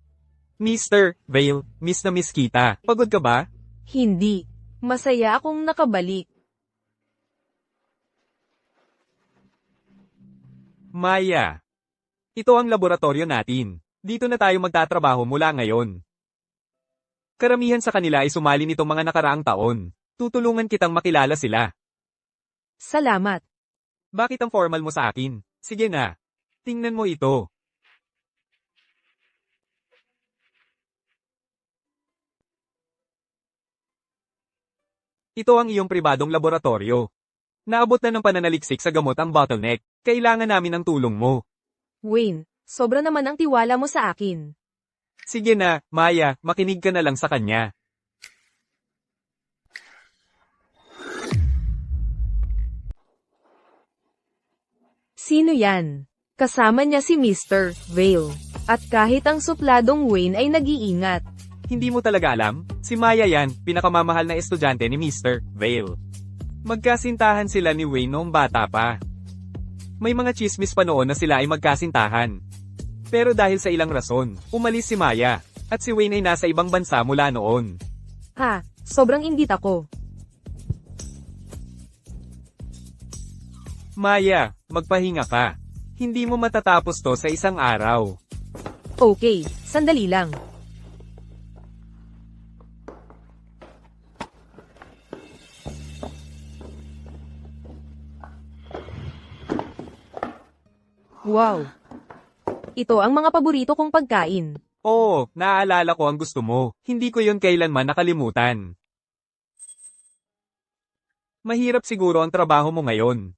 Mr. Vale, miss na miss kita. Pagod ka ba? Hindi. Masaya akong nakabalik. Maya. Ito ang laboratorio natin. Dito na tayo magtatrabaho mula ngayon. Karamihan sa kanila ay sumali nitong mga nakaraang taon. Tutulungan kitang makilala sila. Salamat. Bakit ang formal mo sa akin? Sige na. Tingnan mo ito. Ito ang iyong pribadong laboratorio. Naabot na ng pananaliksik sa gamot ang bottleneck. Kailangan namin ng tulong mo. Wayne, sobra naman ang tiwala mo sa akin. Sige na, Maya, makinig ka na lang sa kanya. Sino yan? Kasama niya si Mr. Vale. At kahit ang supladong Wayne ay nag-iingat. Hindi mo talaga alam? Si Maya yan, pinakamamahal na estudyante ni Mr. Vale. Magkasintahan sila ni Wayne noong bata pa. May mga chismis pa noon na sila ay magkasintahan. Pero dahil sa ilang rason, umalis si Maya, at si Wayne ay nasa ibang bansa mula noon. Ha, sobrang inggit ako. Maya, magpahinga ka. Hindi mo matatapos to sa isang araw. Okay, sandali lang. Wow! Ito ang mga paborito kong pagkain. Oo, naaalala ko ang gusto mo. Hindi ko yon kailanman nakalimutan. Mahirap siguro ang trabaho mo ngayon.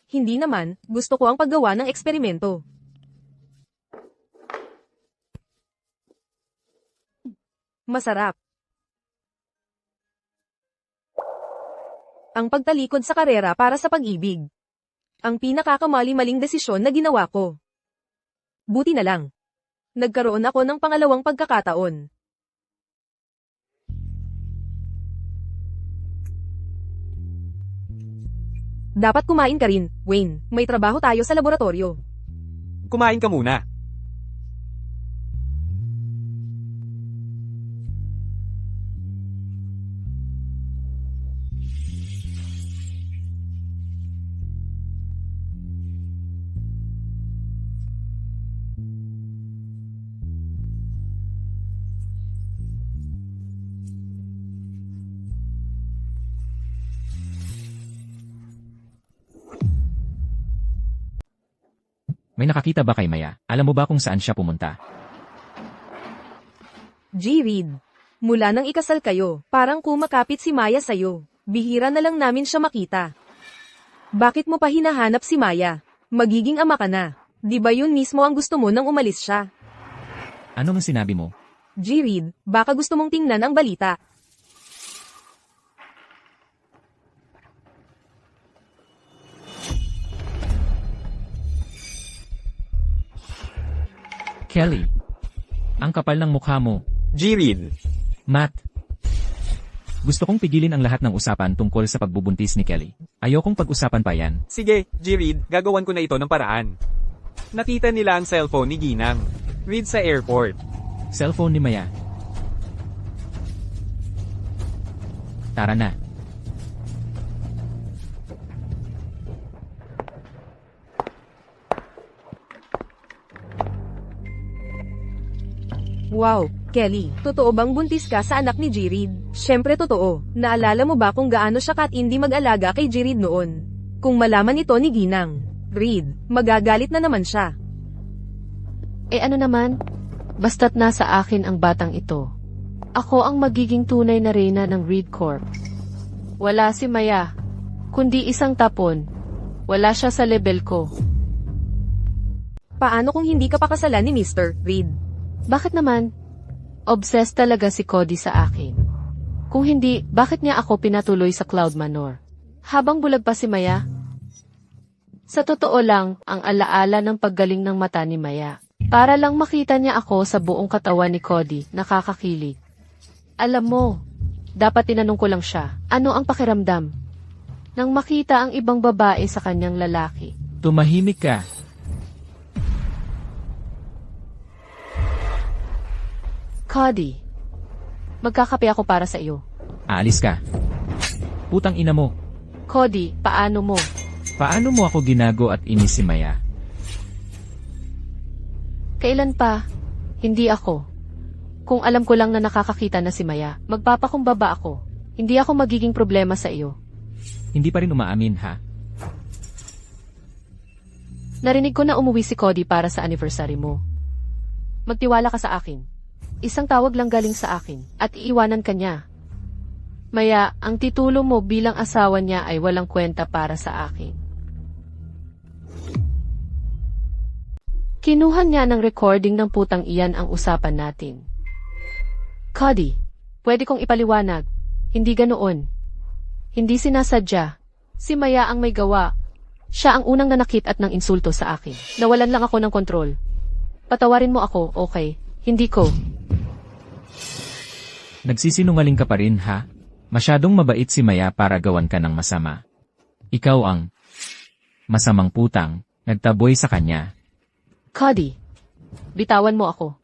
Hindi naman, gusto ko ang paggawa ng eksperimento. Masarap. Ang pagtalikod sa karera para sa pag-ibig. Ang pinakakamali-maling desisyon na ginawa ko. Buti na lang. Nagkaroon ako ng pangalawang pagkakataon. Dapat kumain ka rin, Wayne. May trabaho tayo sa laboratorio. Kumain ka muna. May nakakita ba kay Maya? Alam mo ba kung saan siya pumunta? G. Reed. Mula nang ikasal kayo, parang kumakapit si Maya sa'yo. Bihira na lang namin siya makita. Bakit mo pa hinahanap si Maya? Magiging ama ka na. Di ba yun mismo ang gusto mo nang umalis siya? Ano ang sinabi mo? G. Reed, baka gusto mong tingnan ang balita. Kelly. Ang kapal ng mukha mo. G-Reed. Matt. Gusto kong pigilin ang lahat ng usapan tungkol sa pagbubuntis ni Kelly. Ayokong pag-usapan pa yan. Sige, G-Reed, gagawan ko na ito ng paraan. Nakita nila ang cellphone ni Ginang. Reed sa airport. Cellphone ni Maya. Tara na. Wow, Kelly, totoo bang buntis ka sa anak ni G. Reed? Siyempre totoo. Naalala mo ba kung gaano siya katindi mag-alaga kay G. Reed noon? Kung malaman ito ni Ginang, Reed, magagalit na naman siya. Eh ano naman? Basta't nasa akin ang batang ito. Ako ang magiging tunay na reyna ng Reed Corp. Wala si Maya, kundi isang tapon. Wala siya sa level ko. Paano kung hindi ka pakasalan ni Mr. Reed? Bakit naman? Obsessed talaga si Cody sa akin. Kung hindi, bakit niya ako pinatuloy sa Cloud Manor? Habang bulag pa si Maya? Sa totoo lang, ang alaala ng paggaling ng mata ni Maya. Para lang makita niya ako sa buong katawan ni Cody, nakakakilig. Alam mo, dapat tinanong ko lang siya, ano ang pakiramdam? Nang makita ang ibang babae sa kanyang lalaki. Tumahimik ka. Cody, magkakape ako para sa iyo. Aalis ka. Putang ina mo. Cody, paano mo? Paano mo ako ginago at inis si Maya? Kailan pa? Hindi ako. Kung alam ko lang na nakakakita na si Maya, magpapakumbaba ako. Hindi ako magiging problema sa iyo. Hindi pa rin umaamin ha? Narinig ko na umuwi si Cody para sa anniversary mo. Magtiwala ka sa akin. Isang tawag lang galing sa akin, at iiwanan ka niya. Maya, ang titulo mo bilang asawa niya ay walang kwenta para sa akin. Kinuha niya ng recording ng putang iyan ang usapan natin. Cody, pwede kong ipaliwanag. Hindi ganoon. Hindi sinasadya. Si Maya ang may gawa. Siya ang unang nanakit at nang insulto sa akin. Nawalan lang ako ng kontrol. Patawarin mo ako, okay? Hindi ko. Nagsisinungaling ka pa rin, ha? Masyadong mabait si Maya para gawan ka ng masama. Ikaw ang masamang putang, nagtaboy sa kanya. Cody, bitawan mo ako.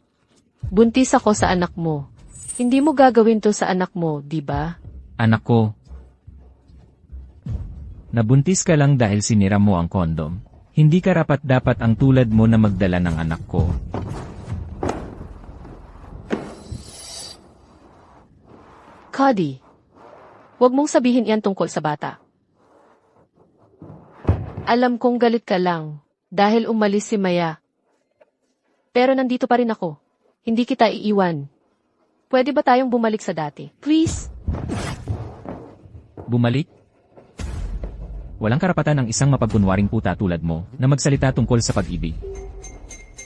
Buntis ako sa anak mo. Hindi mo gagawin to sa anak mo, di ba? Anak ko, nabuntis ka lang dahil sinira mo ang kondom. Hindi karapat-dapat ang tulad mo na magdala ng anak ko. Cody, huwag mong sabihin yan tungkol sa bata. Alam kong galit ka lang dahil umalis si Maya. Pero nandito pa rin ako. Hindi kita iiwan. Pwede ba tayong bumalik sa dati? Please? Bumalik? Walang karapatan ng isang mapagkunwaring puta tulad mo na magsalita tungkol sa pag-ibig.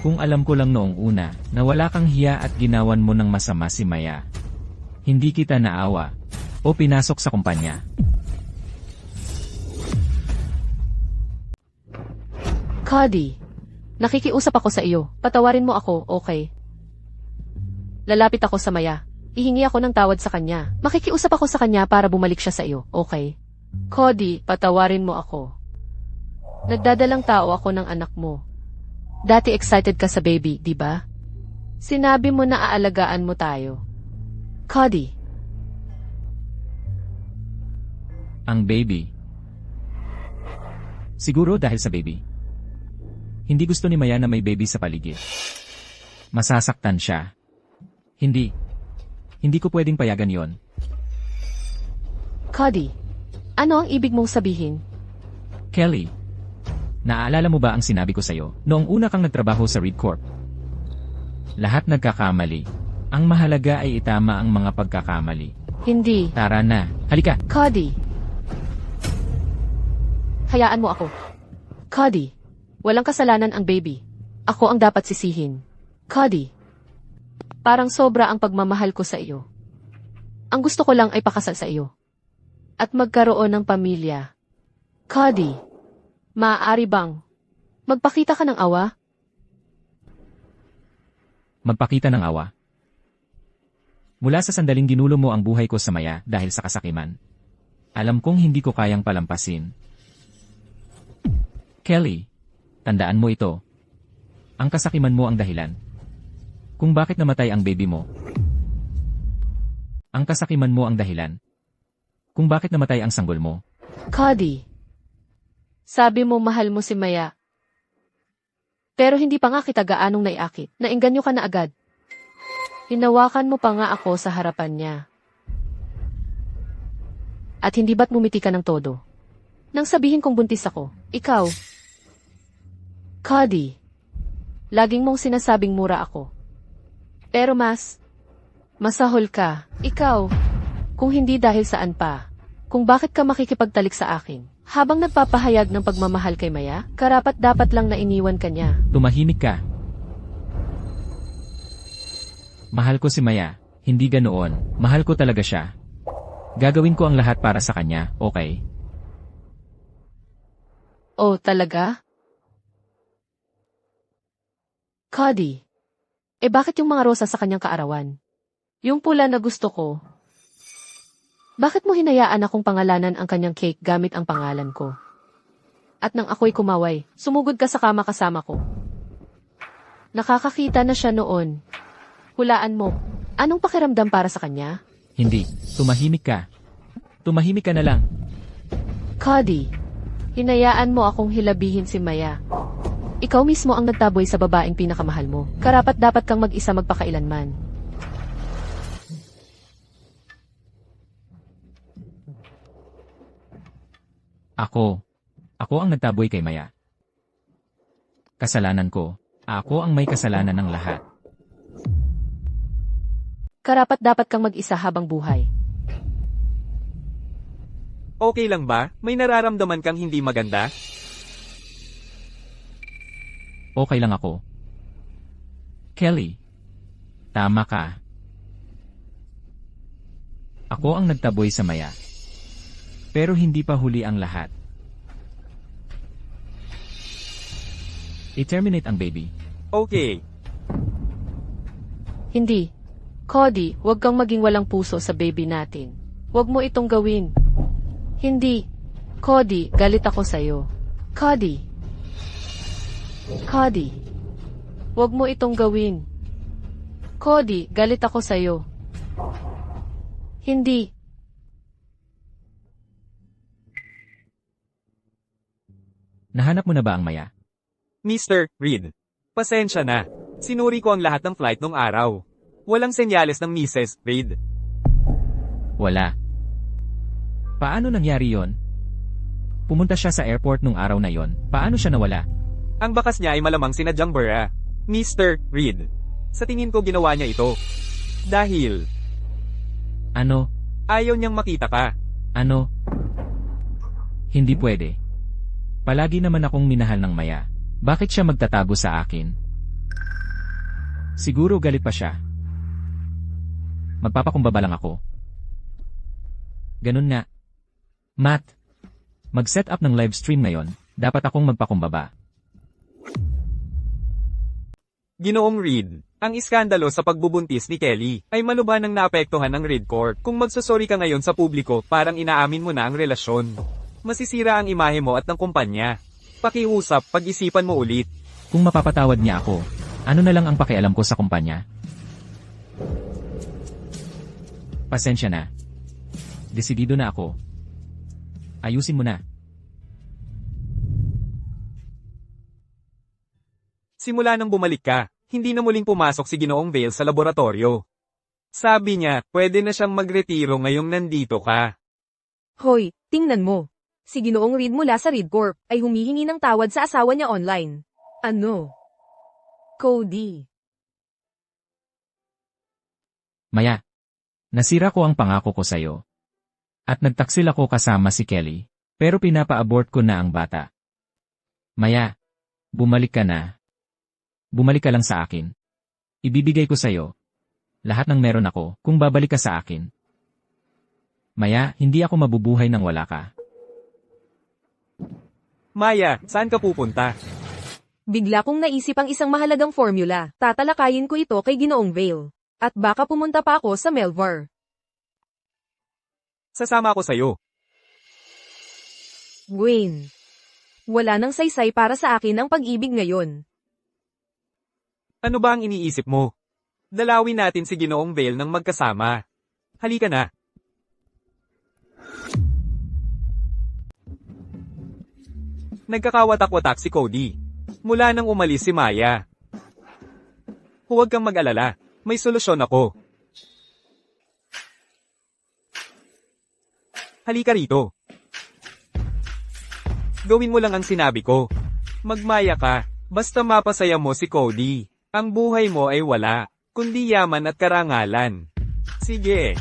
Kung alam ko lang noong una na wala kang hiya at ginawan mo ng masama si Maya, hindi kita naawa o pinasok sa kumpanya. Cody, nakikiusap ako sa iyo. Patawarin mo ako, okay? Lalapit ako sa Maya. Ihingi ako ng tawad sa kanya. Makikiusap ako sa kanya para bumalik siya sa iyo, okay? Cody, patawarin mo ako. Nagdadalang tao ako ng anak mo. Dati excited ka sa baby, di ba? Sinabi mo na aalagaan mo tayo. Cody. Ang baby. Siguro dahil sa baby. Hindi gusto ni Maya na may baby sa paligid. Masasaktan siya. Hindi. Hindi ko pwedeng payagan yon. Cody, ano ang ibig mong sabihin? Kelly, naaalala mo ba ang sinabi ko sa'yo noong una kang nagtrabaho sa Reed Corp? Lahat nagkakamali. Ang mahalaga ay itama ang mga pagkakamali. Hindi. Tara na, halika. Cody. Hayaan mo ako. Cody, walang kasalanan ang baby. Ako ang dapat sisihin. Cody, parang sobra ang pagmamahal ko sa iyo. Ang gusto ko lang ay pakasal sa iyo. At magkaroon ng pamilya. Cody, maaari bang magpakita ka ng awa? Magpakita ng awa. Mula sa sandaling ginulo mo ang buhay ko sa Maya dahil sa kasakiman. Alam kong hindi ko kayang palampasin. Kelly, tandaan mo ito. Ang kasakiman mo ang dahilan kung bakit namatay ang baby mo. Ang kasakiman mo ang dahilan kung bakit namatay ang sanggol mo. Cody, sabi mo mahal mo si Maya. Pero hindi pa nga kita gaanong naiakit. Naengganyo ka na agad. Hinawakan mo pa nga ako sa harapan niya. At hindi ba't mumiti ka ng todo? Nang sabihin kong buntis ako, ikaw. Cody, laging mong sinasabing mura ako. Pero masahol ka, ikaw. Kung hindi dahil saan pa, kung bakit ka makikipagtalik sa akin, habang nagpapahayag ng pagmamahal kay Maya, karapat-dapat lang na iniwan ka niya. Tumahimik ka. Mahal ko si Maya, hindi ganoon. Mahal ko talaga siya. Gagawin ko ang lahat para sa kanya, okay? Oh, talaga? Cody, bakit yung mga rosa sa kanyang kaarawan? Yung pula na gusto ko. Bakit mo hinayaan akong pangalanan ang kanyang cake gamit ang pangalan ko? At nang ako'y kumaway, sumugod ka sa kama kasama ko. Nakakakita na siya noon. Hulaan mo, anong pakiramdam para sa kanya? Hindi. Tumahimik ka. Tumahimik ka na lang. Cody, hinayaan mo akong hilabihin si Maya. Ikaw mismo ang nagtaboy sa babaeng pinakamahal mo. Karapat-dapat kang mag-isa magpakailanman. Ako ang nagtaboy kay Maya. Kasalanan ko. Ako ang may kasalanan ng lahat. Karapat-dapat kang mag-isa habang buhay. Okay lang ba? May nararamdaman kang hindi maganda? Okay lang ako. Kelly, tama ka. Ako ang nagtaboy sa Maya. Pero hindi pa huli ang lahat. I-terminate ang baby. Okay. Hindi. Cody, huwag kang maging walang puso sa baby natin. Huwag mo itong gawin. Hindi. Cody, galit ako sa'yo. Cody. Cody. Huwag mo itong gawin. Cody, galit ako sa'yo. Hindi. Nahanap mo na ba ang Maya? Mr. Reed, pasensya na. Sinuri ko ang lahat ng flight nung araw. Walang senyales ng Mrs. Reed. Wala. Paano nangyari yon? Pumunta siya sa airport nung araw na yon. Paano siya nawala? Ang bakas niya ay malamang sinadyang bara. Mr. Reed, sa tingin ko ginawa niya ito. Dahil Ano? ayaw niyang makita ka. Ano? Hindi pwede. Palagi naman akong minahal ng Maya. Bakit siya magtatago sa akin? Siguro galit pa siya. Magpapakumbaba lang ako. Ganun nga. Matt, mag-set up ng live stream ngayon. Dapat akong magpakumbaba. Ginoong Reed, ang iskandalo sa pagbubuntis ni Kelly ay malubha ng naapektuhan ng Red Court. Kung magsusori ka ngayon sa publiko, parang inaamin mo na ang relasyon. Masisira ang imahe mo at ng kumpanya. Pakiusap, pag-isipan mo ulit. Kung mapapatawad niya ako, ano na lang ang pakialam ko sa kumpanya? Pasensya na. Desidido na ako. Ayusin mo na. Simula nang bumalik ka, hindi na muling pumasok si Ginoong Vale sa laboratorio. Sabi niya, pwede na siyang magretiro ngayong nandito ka. Hoy, tingnan mo. Si Ginoong Reed mula sa Reed Corp ay humihingi ng tawad sa asawa niya online. Ano? Cody. Maya, nasira ko ang pangako ko sa'yo. At nagtaksil ako kasama si Kelly, pero pinapa-abort ko na ang bata. Maya, bumalik ka na. Bumalik ka lang sa akin. Ibibigay ko sa'yo lahat ng meron ako kung babalik ka sa akin. Maya, hindi ako mabubuhay nang wala ka. Maya, saan ka pupunta? Bigla kong naisip ang isang mahalagang formula. Tatalakayin ko ito kay Ginoong Vale. At baka pumunta pa ako sa Melvar. Sasama ako sa'yo. Gwen. Wala nang saysay para sa akin ang pag-ibig ngayon. Ano ba ang iniisip mo? Dalawin natin si Ginoong Vale ng magkasama. Halika na. Nagkakawatak-watak si Cody. Mula nang umalis si Maya. Huwag kang mag-alala. May solusyon ako. Halika rito. Gawin mo lang ang sinabi ko. Magmaya ka. Basta mapasaya mo si Cody. Ang buhay mo ay wala, kundi yaman at karangalan. Sige.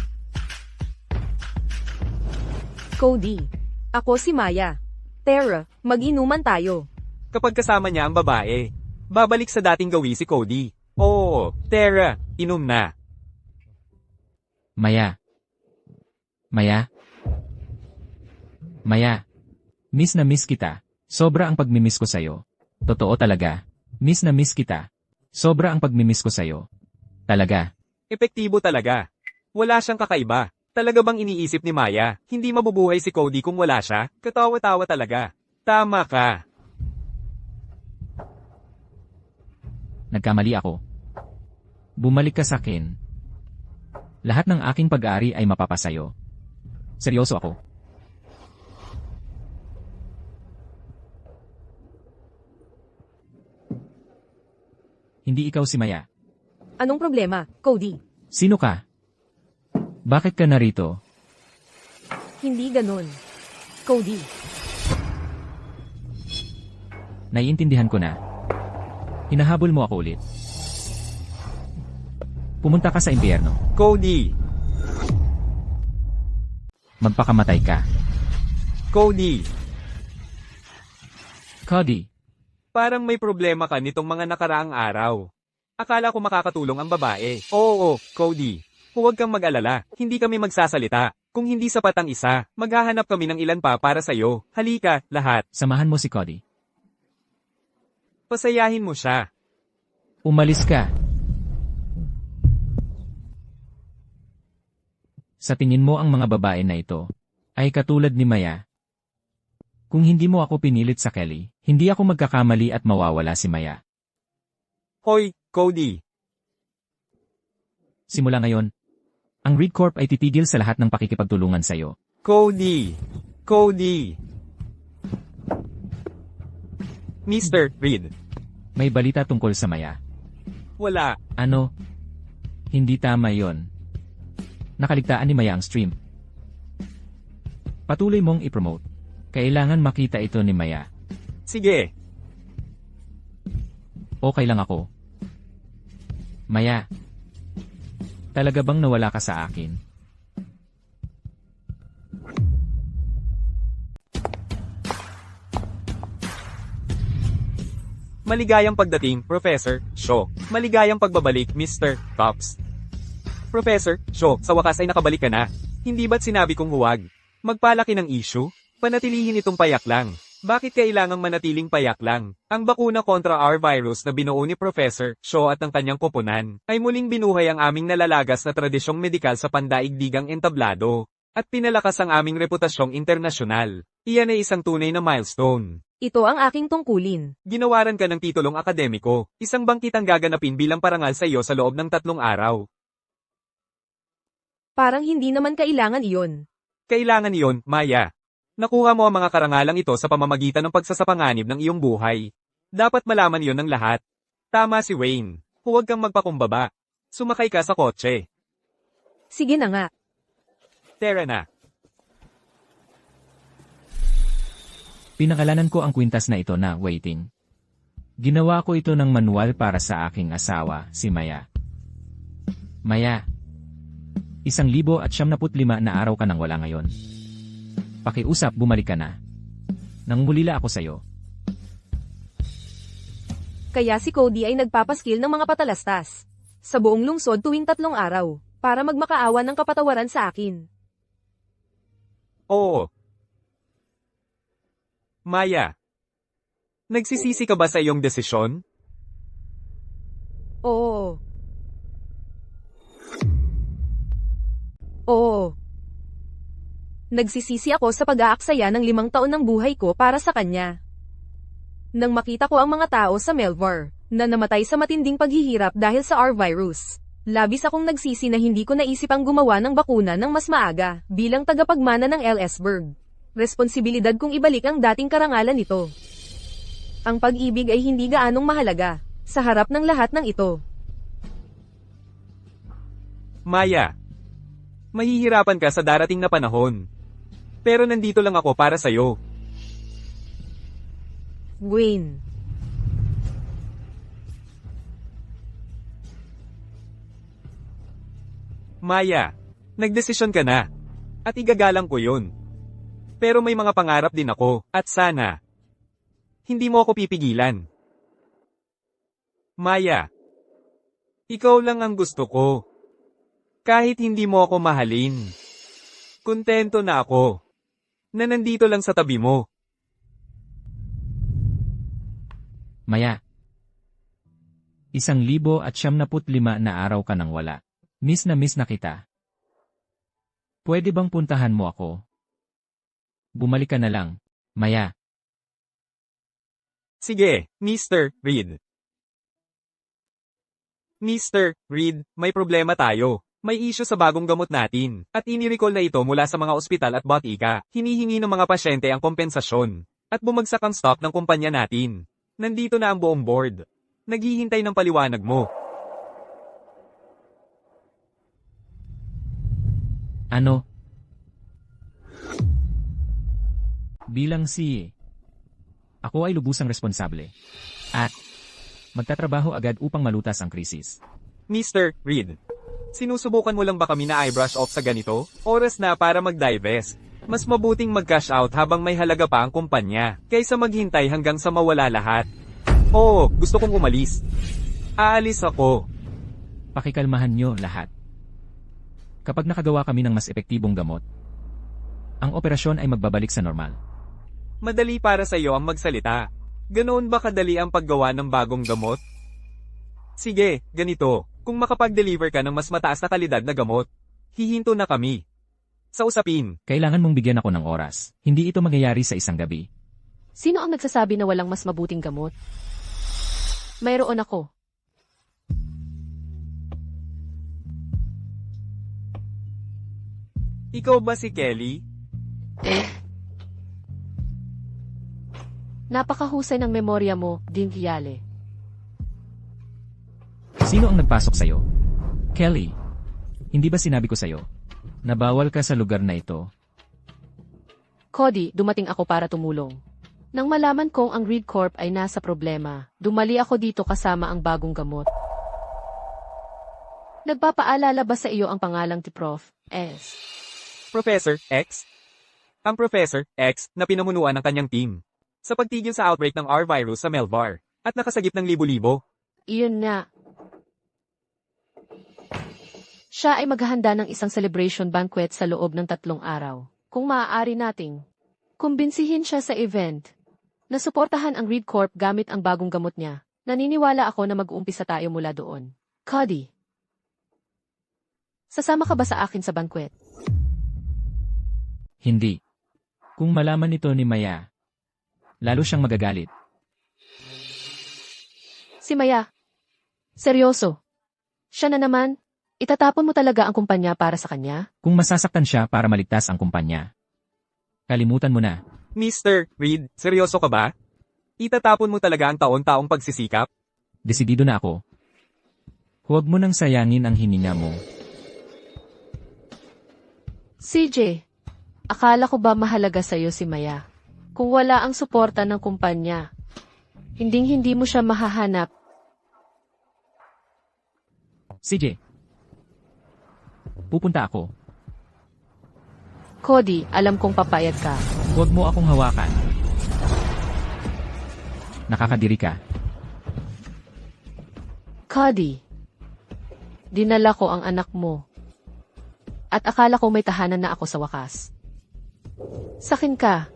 Cody. Ako si Maya. Tara, mag-inuman tayo. Kapag kasama niya ang babae, babalik sa dating gawi si Cody. Oo, Tara, inom na. Maya. Maya. Maya. Miss na miss kita. Sobra ang pagmimiss ko sa'yo. Totoo talaga. Miss na miss kita. Sobra ang pagmimiss ko sa'yo. Talaga. Epektibo talaga. Wala siyang kakaiba. Talaga bang iniisip ni Maya, hindi mabubuhay si Cody kung wala siya? Katawa-tawa talaga. Tama ka. Nagkamali ako. Bumalik ka sa akin. Lahat ng aking pag-aari ay mapapasayo. Seryoso ako. Hindi ikaw si Maya. Anong problema, Cody? Sino ka? Bakit ka narito? Hindi ganon. Cody. Naiintindihan ko na. Hinahabol mo ako ulit. Pumunta ka sa impyerno. Cody. Magpakamatay ka. Cody. Cody. Parang may problema ka nitong mga nakaraang araw. Akala ko makakatulong ang babae. Oo, Cody. Huwag kang mag-alala. Hindi kami magsasalita. Kung hindi sapat ang isa, maghahanap kami ng ilan pa para sa'yo. Halika, lahat. Samahan mo si Cody. Pasayahin mo siya. Umalis ka. Sa tingin mo ang mga babae na ito ay katulad ni Maya? Kung hindi mo ako pinilit sa Kelly, hindi ako magkakamali at mawawala si Maya. Hoy, Cody. Simula ngayon, ang Reed Corp ay titigil sa lahat ng pakikipagtulungan sa'yo. Cody. Cody. Mr. Reed. May balita tungkol sa Maya. Wala. Ano? Hindi tama yon. Nakaligtaan ni Maya ang stream. Patuloy mong i-promote. Kailangan makita ito ni Maya. Sige. Okay lang ako. Maya, talaga bang nawala ka sa akin? Maligayang pagdating, Professor Shaw. Maligayang pagbabalik, Mr. Cops. Professor Shaw, sa wakas ay nakabalik ka na. Hindi ba't sinabi kong huwag? Magpalaki ng issue? Panatilihin itong payak lang. Bakit kailangang manatiling payak lang? Ang bakuna kontra R-virus na binuo ni Professor Shaw at ng kanyang koponan ay muling binuhay ang aming nalalagas na tradisyong medikal sa pandaigdigang entablado at pinalakas ang aming reputasyong internasyonal. Iyan ay isang tunay na milestone. Ito ang aking tungkulin. Ginawaran ka ng titulong akademiko, isang bangkit ang gaganapin bilang parangal sa iyo sa loob ng 3 araw. Parang hindi naman kailangan iyon. Kailangan iyon, Maya. Nakuha mo ang mga karangalang ito sa pamamagitan ng pagsasapanganib ng iyong buhay. Dapat malaman iyon ng lahat. Tama si Wayne. Huwag kang magpakumbaba. Sumakay ka sa kotse. Sige na nga. Tara na. Pinangalanan ko ang kwintas na ito na waiting. Ginawa ko ito ng manual para sa aking asawa, si Maya. Maya, 1,075 na araw ka nang wala ngayon. Pakiusap, bumalik ka na. Nangungulila ako sa'yo. Kaya si Cody ay nagpapaskil ng mga patalastas sa buong lungsod tuwing 3 araw para magmakaawa ng kapatawaran sa akin. Oo. Maya. Nagsisisi ka ba sa iyong desisyon? Oo. Oo. Nagsisisi ako sa pag-aaksaya ng 5 taon ng buhay ko para sa kanya. Nang makita ko ang mga tao sa Melvar, na namatay sa matinding paghihirap dahil sa R-virus, labis akong nagsisi na hindi ko naisip ang gumawa ng bakuna ng mas maaga, bilang tagapagmana ng LS-Berg. Responsibilidad kong ibalik ang dating karangalan nito. Ang pag-ibig ay hindi gaanong mahalaga, sa harap ng lahat ng ito. Maya. Mahihirapan ka sa darating na panahon. Pero nandito lang ako para sa'yo. Wayne. Maya, nagdesisyon ka na. At igagalang ko yun. Pero may mga pangarap din ako, at sana, hindi mo ako pipigilan. Maya, ikaw lang ang gusto ko. Kahit hindi mo ako mahalin. Kontento na ako. Na nandito lang sa tabi mo. Maya, 1,075 na araw ka nang wala. Miss na kita. Pwede bang puntahan mo ako? Bumalik ka na lang, Maya. Sige, Mr. Reed. Mr. Reed, may problema tayo. May issue sa bagong gamot natin, at inirecall na ito mula sa mga ospital at botika. Hinihingi ng mga pasyente ang kompensasyon. At bumagsak ang stock ng kumpanya natin. Nandito na ang buong board. Naghihintay ng paliwanag mo. Ano? Bilang ako ay lubusang responsable. At magtatrabaho agad upang malutas ang krisis. Mr. Reed, sinusubukan mo lang ba kami na i-brush off sa ganito? Oras na para mag-divest. Mas mabuting mag-cash out habang may halaga pa ang kumpanya, kaysa maghintay hanggang sa mawala lahat. Oo, gusto kong umalis. Aalis ako. Pakikalmahan nyo lahat. Kapag nakagawa kami ng mas epektibong gamot, ang operasyon ay magbabalik sa normal. Madali para sa iyo ang magsalita. Ganoon ba kadali ang paggawa ng bagong gamot? Sige, ganito. Kung makapag-deliver ka ng mas mataas na kalidad na gamot, hihinto na kami. Sa usapin, Kailangan mong bigyan ako ng oras. Hindi ito mangyayari sa isang gabi. Sino ang nagsasabi na walang mas mabuting gamot? Mayroon ako. ikaw ba si Kelly? Napakahusay ng memorya mo, Ding Hiyale. Sino ang nagpasok sa'yo? Kelly, hindi ba sinabi ko sa'yo na bawal ka sa lugar na ito? Cody, dumating ako para tumulong. Nang malaman kong ang Reed Corp ay nasa problema, dumali ako dito kasama ang bagong gamot. Nagpapaalala ba sa iyo ang pangalang ti Prof. S? Professor X? Ang Professor X na pinamunuan ng kanyang team sa pagtigil sa outbreak ng R-virus sa Melvar at nakasagip ng libo-libo. Iyon nga. Siya ay maghahanda ng isang celebration banquet sa loob ng 3 araw. Kung maaari nating kumbinsihin siya sa event na suportahan ang Reed Corp gamit ang bagong gamot niya, naniniwala ako na mag-uumpisa tayo mula doon. Cody, sasama ka ba sa akin sa banquet? Hindi. Kung malaman nito ni Maya, lalo siyang magagalit. Si Maya. Seryoso. Siya na naman. Itatapon mo talaga ang kumpanya para sa kanya? Kung masasaktan siya para maligtas ang kumpanya, kalimutan mo na. Mr. Reed, seryoso ka ba? Itatapon mo talaga ang taon-taong pagsisikap? Desidido na ako. Huwag mo nang sayangin ang hininga mo. CJ, akala ko ba mahalaga sa'yo si Maya? Kung wala ang suporta ng kumpanya, hinding-hindi mo siya mahahanap. CJ, pupunta ako. Cody, alam kong papayag ka. Huwag mo akong hawakan. Nakakadiri ka. Cody, dinala ko ang anak mo. At akala ko may tahanan na ako sa wakas. Sakin ka.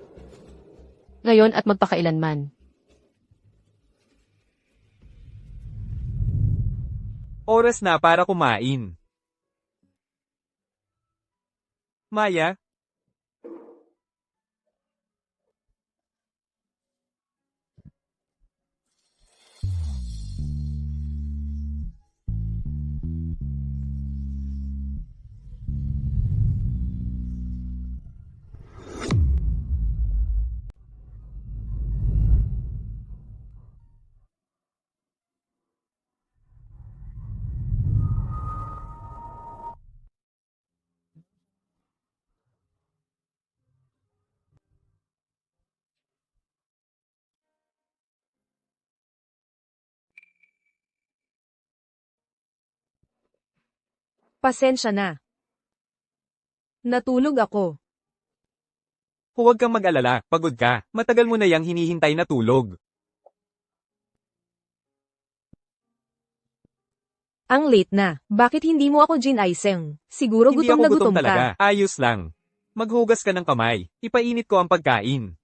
Ngayon at magpakailanman. Oras na para kumain. Maya? Pasensya na. Natulog ako. Huwag kang mag-alala, pagod ka. Matagal mo na yang hinihintay na tulog. Ang late na. Bakit hindi mo ako ginaiseng? Siguro Hindi gutom ako na gutom gutom talaga. ka. Ayos lang. Maghugas ka ng kamay. Ipainit ko ang pagkain.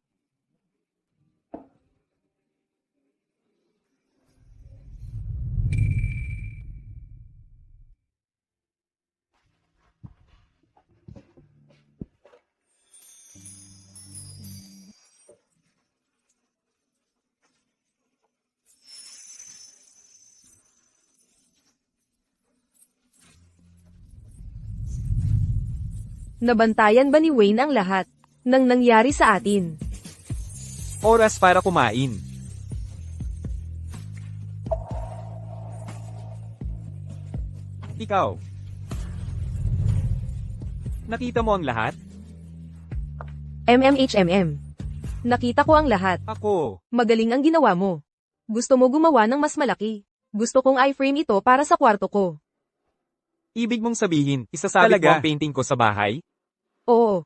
Nabantayan ba ni Wayne ang lahat ng nangyari sa atin? Oras para kumain. Ikaw. Nakita mo ang lahat? MMHMM. Nakita ko ang lahat. Ako. Magaling ang ginawa mo. Gusto mo gumawa ng mas malaki. Gusto kong i-frame ito para sa kwarto ko. Ibig mong sabihin, isasabit mo ang painting ko sa bahay? Oo.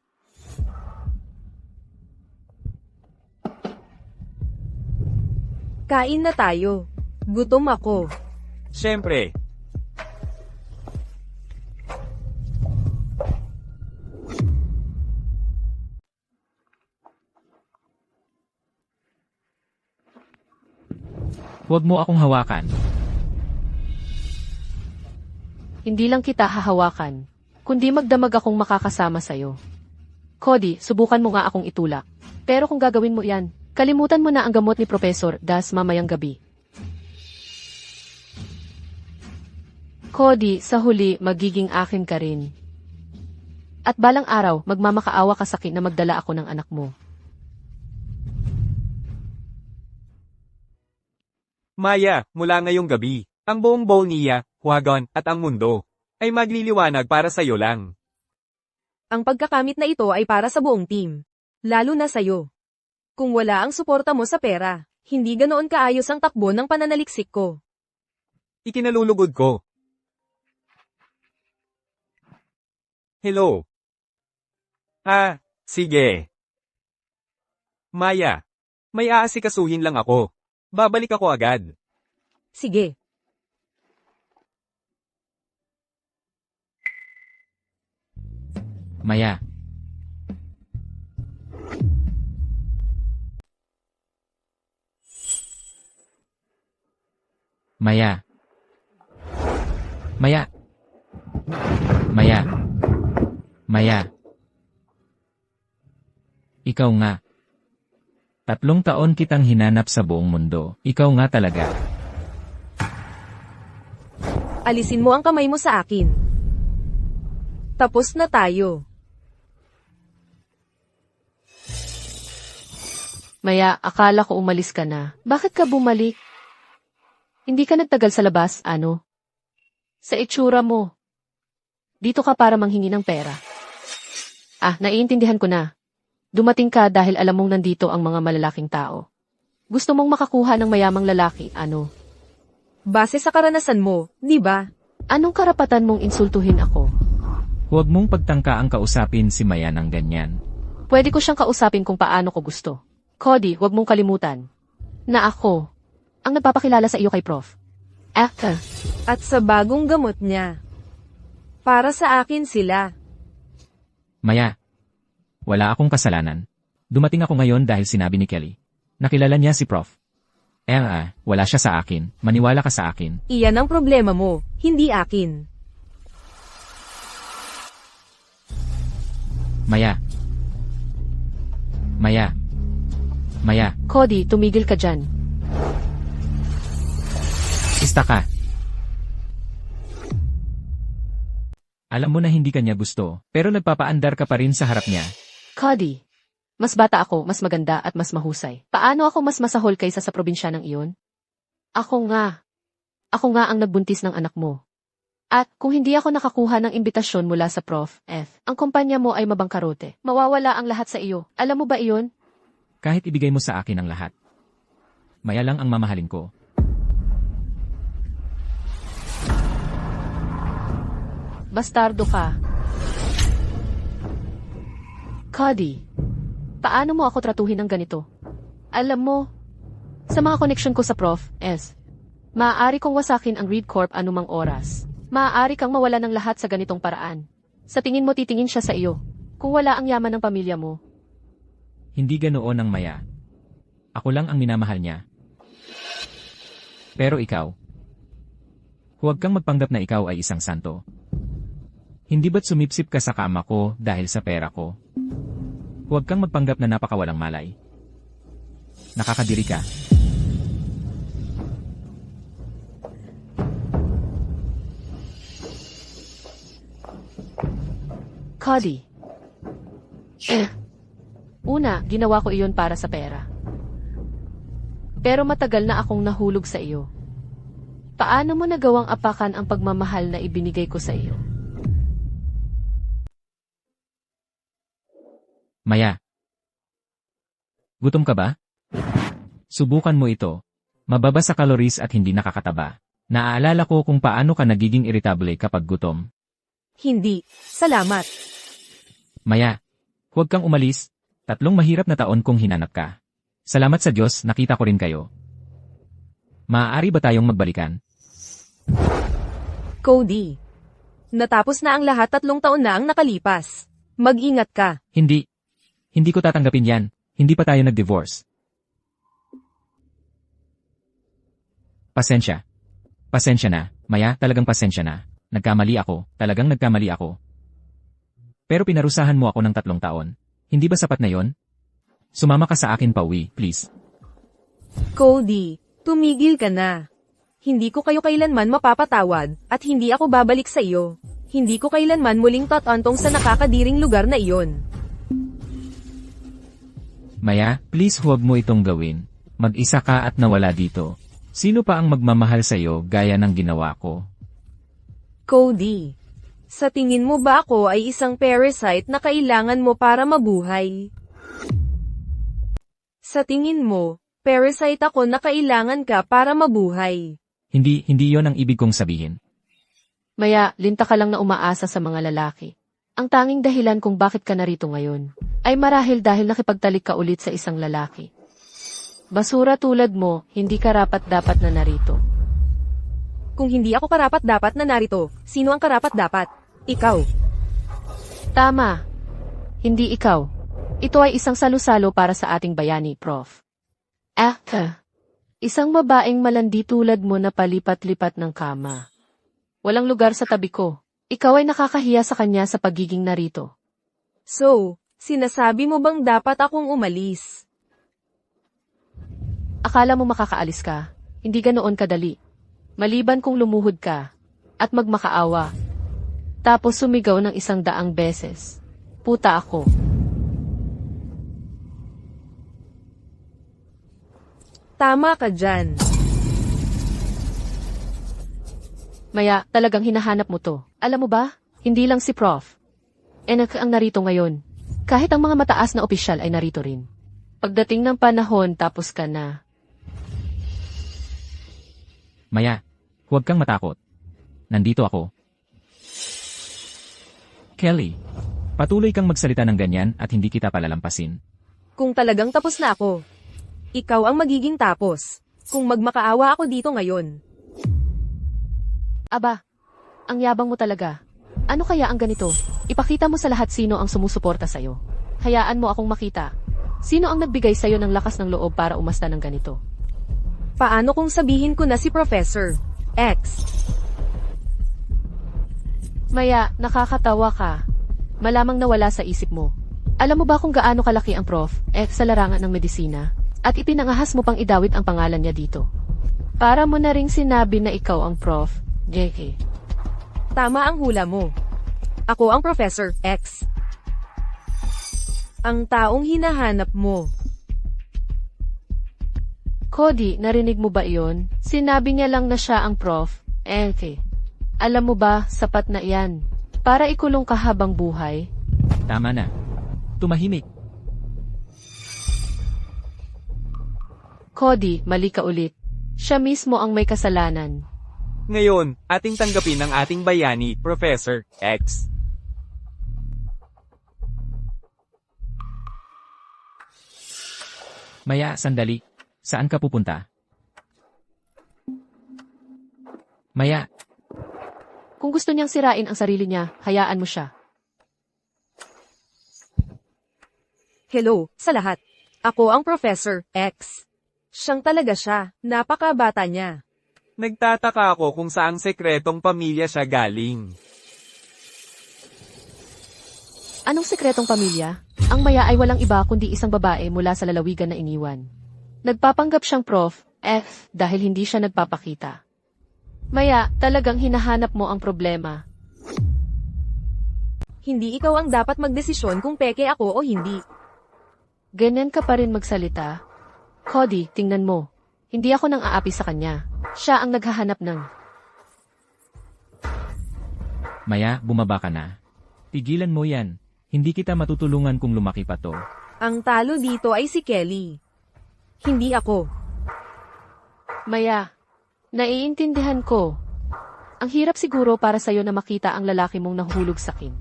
Kain na tayo. Gutom ako. Siyempre. Huwag mo akong hawakan. Hindi lang kita hahawakan. kundi magdamag akong makakasama sa'yo. Cody, subukan mo nga akong itulak. Pero kung gagawin mo yan, kalimutan mo na ang gamot ni Professor Das mamayang gabi. Cody, sa huli, magiging akin ka rin. At balang araw, magmamakaawa ka sa akin na magdala ako ng anak mo. Maya, mula ngayong gabi, ang buong Bolnia, Huagon, at ang mundo, ay magliliwanag para sa'yo lang. Ang pagkakamit na ito ay para sa buong team. Lalo na sa'yo. Kung wala ang suporta mo sa pera, hindi ganoon kaayos ang takbo ng pananaliksik ko. Ikinalulugod ko. Hello. Sige. Maya, may aasikasuhin lang ako. Babalik ako agad. Sige. Maya. Maya. Maya. Maya. Maya. Ikaw nga. 3 taon kitang hinanap sa buong mundo. Ikaw nga talaga. Alisin mo ang kamay mo sa akin. Tapos na tayo. Maya, akala ko umalis ka na. Bakit ka bumalik? Hindi ka nagtagal sa labas, ano? Sa itsura mo. Dito ka para manghingi ng pera. Naiintindihan ko na. Dumating ka dahil alam mong nandito ang mga malalaking tao. Gusto mong makakuha ng mayamang lalaki, ano? Base sa karanasan mo, di ba? Anong karapatan mong insultuhin ako? Huwag mong pagtangka ang kausapin si Maya ng ganyan. Pwede ko siyang kausapin kung paano ko gusto. Cody, huwag mong kalimutan na ako ang nagpapakilala sa iyo kay Prof. After. At sa bagong gamot niya. Para sa akin sila. Maya, wala akong kasalanan. Dumating ako ngayon dahil sinabi ni Kelly. Nakilala niya si Prof. Wala siya sa akin. Maniwala ka sa akin. Iyan ang problema mo, hindi akin. Maya. Maya. Maya, Cody, tumigil ka dyan. ista ka. Alam mo na hindi kanya gusto, pero nagpapaandar ka pa rin sa harap niya. Cody, mas bata ako, mas maganda at mas mahusay. Paano ako mas masahol kaysa sa probinsya ng iyon? Ako nga. Ako nga ang nagbuntis ng anak mo. At kung hindi ako nakakuha ng imbitasyon mula sa Prof. F, ang kumpanya mo ay mabangkarote. Mawawala ang lahat sa iyo. Alam mo ba iyon? Kahit ibigay mo sa akin ang lahat. Maya lang ang mamahalin ko. Bastardo ka. Cody, paano mo ako tratuhin ng ganito? Alam mo, sa mga koneksyon ko sa Prof. S, maaari kong wasakin ang Reed Corp anumang oras. Maaari kang mawala ng lahat sa ganitong paraan. Sa tingin mo titingin siya sa iyo, kung wala ang yaman ng pamilya mo. Hindi ganoon ang Maya. Ako lang ang minamahal niya. Pero ikaw, huwag kang magpanggap na ikaw ay isang santo. Hindi ba't sumipsip ka sa kama ko dahil sa pera ko? Huwag kang magpanggap na napakawalang malay. Nakakadiri ka. Cody. Una, ginawa ko iyon para sa pera. Pero matagal na akong nahulog sa iyo. Paano mo nagawang apakan ang pagmamahal na ibinigay ko sa iyo? Maya. Gutom ka ba? Subukan mo ito. Mababa sa calories at hindi nakakataba. Naaalala ko kung paano ka nagiging irritable kapag gutom. Hindi. Salamat. Maya, huwag kang umalis. 3 mahirap na taon kong hinanap ka. Salamat sa Diyos, nakita ko rin kayo. Maaari ba tayong magbalikan? Cody. Natapos na ang lahat, 3 taon na ang nakalipas. Mag-ingat ka. Hindi. Hindi ko tatanggapin yan. Hindi pa tayo nag-divorce. Pasensya. Pasensya na. Maya, talagang pasensya na. Nagkamali ako. Talagang nagkamali ako. Pero pinarusahan mo ako ng 3 taon. Hindi ba sapat na yon? Sumama ka sa akin pauwi, please. Cody, tumigil ka na. Hindi ko kayo kailanman mapapatawad, at hindi ako babalik sa iyo. Hindi ko kailanman muling tatantong sa nakakadiring lugar na iyon. Maya, please huwag mo itong gawin. Mag-isa ka at nawala dito. Sino pa ang magmamahal sa'yo gaya ng ginawa ko? Cody, sa tingin mo ba ako ay isang parasite na kailangan mo para mabuhay? Sa tingin mo, parasite ako na kailangan ka para mabuhay. Hindi yon ang ibig kong sabihin. Maya, linta ka lang na umaasa sa mga lalaki. Ang tanging dahilan kung bakit ka narito ngayon, ay marahil dahil nakipagtalik ka ulit sa isang lalaki. Basura tulad mo, hindi karapat-dapat na narito. Kung hindi ako karapat-dapat na narito, sino ang karapat-dapat? Ikaw. Tama. Hindi ikaw. Ito ay isang salusalo para sa ating bayani, Prof. Isang babaeng malandi tulad mo na palipat-lipat ng kama. Walang lugar sa tabi ko. Ikaw ay nakakahiya sa kanya sa pagiging narito. So, sinasabi mo bang dapat akong umalis? Akala mo makakaalis ka? Hindi ganoon kadali. Maliban kung lumuhod ka at magmakaawa. Tapos sumigaw ng 100 beses. Puta ako. Tama ka dyan. Maya, talagang hinahanap mo to. Alam mo ba? Hindi lang si Prof. Enak ang narito ngayon. Kahit ang mga mataas na opisyal ay narito rin. Pagdating ng panahon, tapos ka na. Maya, huwag kang matakot. Nandito ako. Kelly, patuloy kang magsalita ng ganyan at hindi kita palalampasin. Kung talagang tapos na ako, ikaw ang magiging tapos. Kung magmakaawa ako dito ngayon. Aba, ang yabang mo talaga. Ano kaya ang ganito? Ipakita mo sa lahat sino ang sumusuporta sa'yo. Hayaan mo akong makita. Sino ang nagbigay sa'yo ng lakas ng loob para umasta ng ganito? Paano kung sabihin ko na si Professor X? Maya, nakakatawa ka. Malamang nawala sa isip mo. Alam mo ba kung gaano kalaki ang Prof. X sa larangan ng medisina? At ipinangahas mo pang idawit ang pangalan niya dito. Para mo na ring sinabi na ikaw ang Prof. JK. Tama ang hula mo. Ako ang Professor X. Ang taong hinahanap mo. Cody, narinig mo ba iyon? Sinabi niya lang na siya ang Prof. Alam mo ba, sapat na iyan. Para ikulong ka habang buhay. Tama na. Tumahimik. Cody, mali ka ulit. Siya mismo ang may kasalanan. Ngayon, ating tanggapin ang ating bayani, Professor X. Maya, sandali. Saan ka pupunta? Maya, Kung gusto niyang sirain ang sarili niya, hayaan mo siya. Hello, sa lahat. Ako ang Professor X. Siyang talaga siya. Napakabata niya. Nagtataka ako kung saang sekretong pamilya siya galing. Anong sekretong pamilya? Ang Maya ay walang iba kundi isang babae mula sa lalawigan na iniwan. Nagpapanggap siyang Prof. F dahil hindi siya nagpapakita. Maya, talagang hinahanap mo ang problema. Hindi ikaw ang dapat magdesisyon kung peke ako o hindi. Ganyan ka pa rin magsalita. Cody, tingnan mo. Hindi ako nang aapi sa kanya. Siya ang naghahanap ng... Maya, bumaba ka na. Tigilan mo yan. Hindi kita matutulungan kung lumaki pa to. Ang talo dito ay si Kelly. Hindi ako. Maya, naiintindihan ko. Ang hirap siguro para sa'yo na makita ang lalaki mong nahuhulog sakin.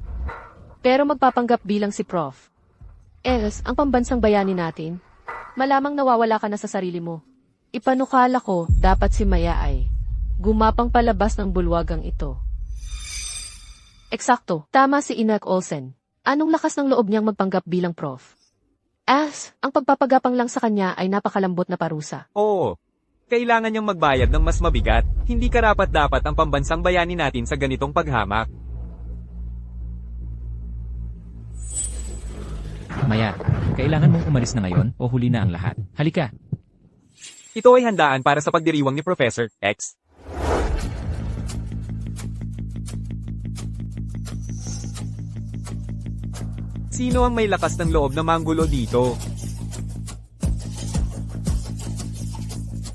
Pero magpapanggap bilang si Prof. Ang pambansang bayani natin, malamang nawawala ka na sa sarili mo. Ipanukala ko, dapat si Maya ay gumapang palabas ng bulwagang ito. Eksakto, tama si Inak Olsen. Anong lakas ng loob niyang magpanggap bilang Prof? Ang pagpapagapang lang sa kanya ay napakalambot na parusa. Oo. Kailangan niyang magbayad ng mas mabigat. Hindi karapat-dapat ang pambansang bayani natin sa ganitong paghamak. Maya, kailangan mong umalis na ngayon o huli na ang lahat. Halika. Ito ay handaan para sa pagdiriwang ni Professor X. Sino ang may lakas ng loob na manggulo dito?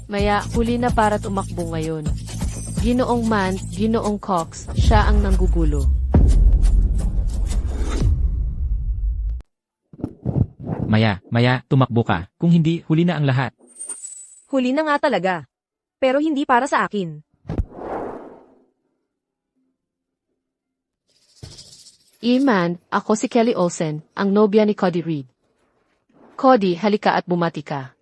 Maya, huli na para tumakbo ngayon. Ginoong Man, Ginoong Cox, siya ang nanggugulo. Maya, tumakbo ka. Kung hindi, huli na ang lahat. Huli na nga talaga. Pero hindi para sa akin. Iman, ako si Kelly Olsen, ang nobya ni Cody Reed. Cody, halika at bumati ka.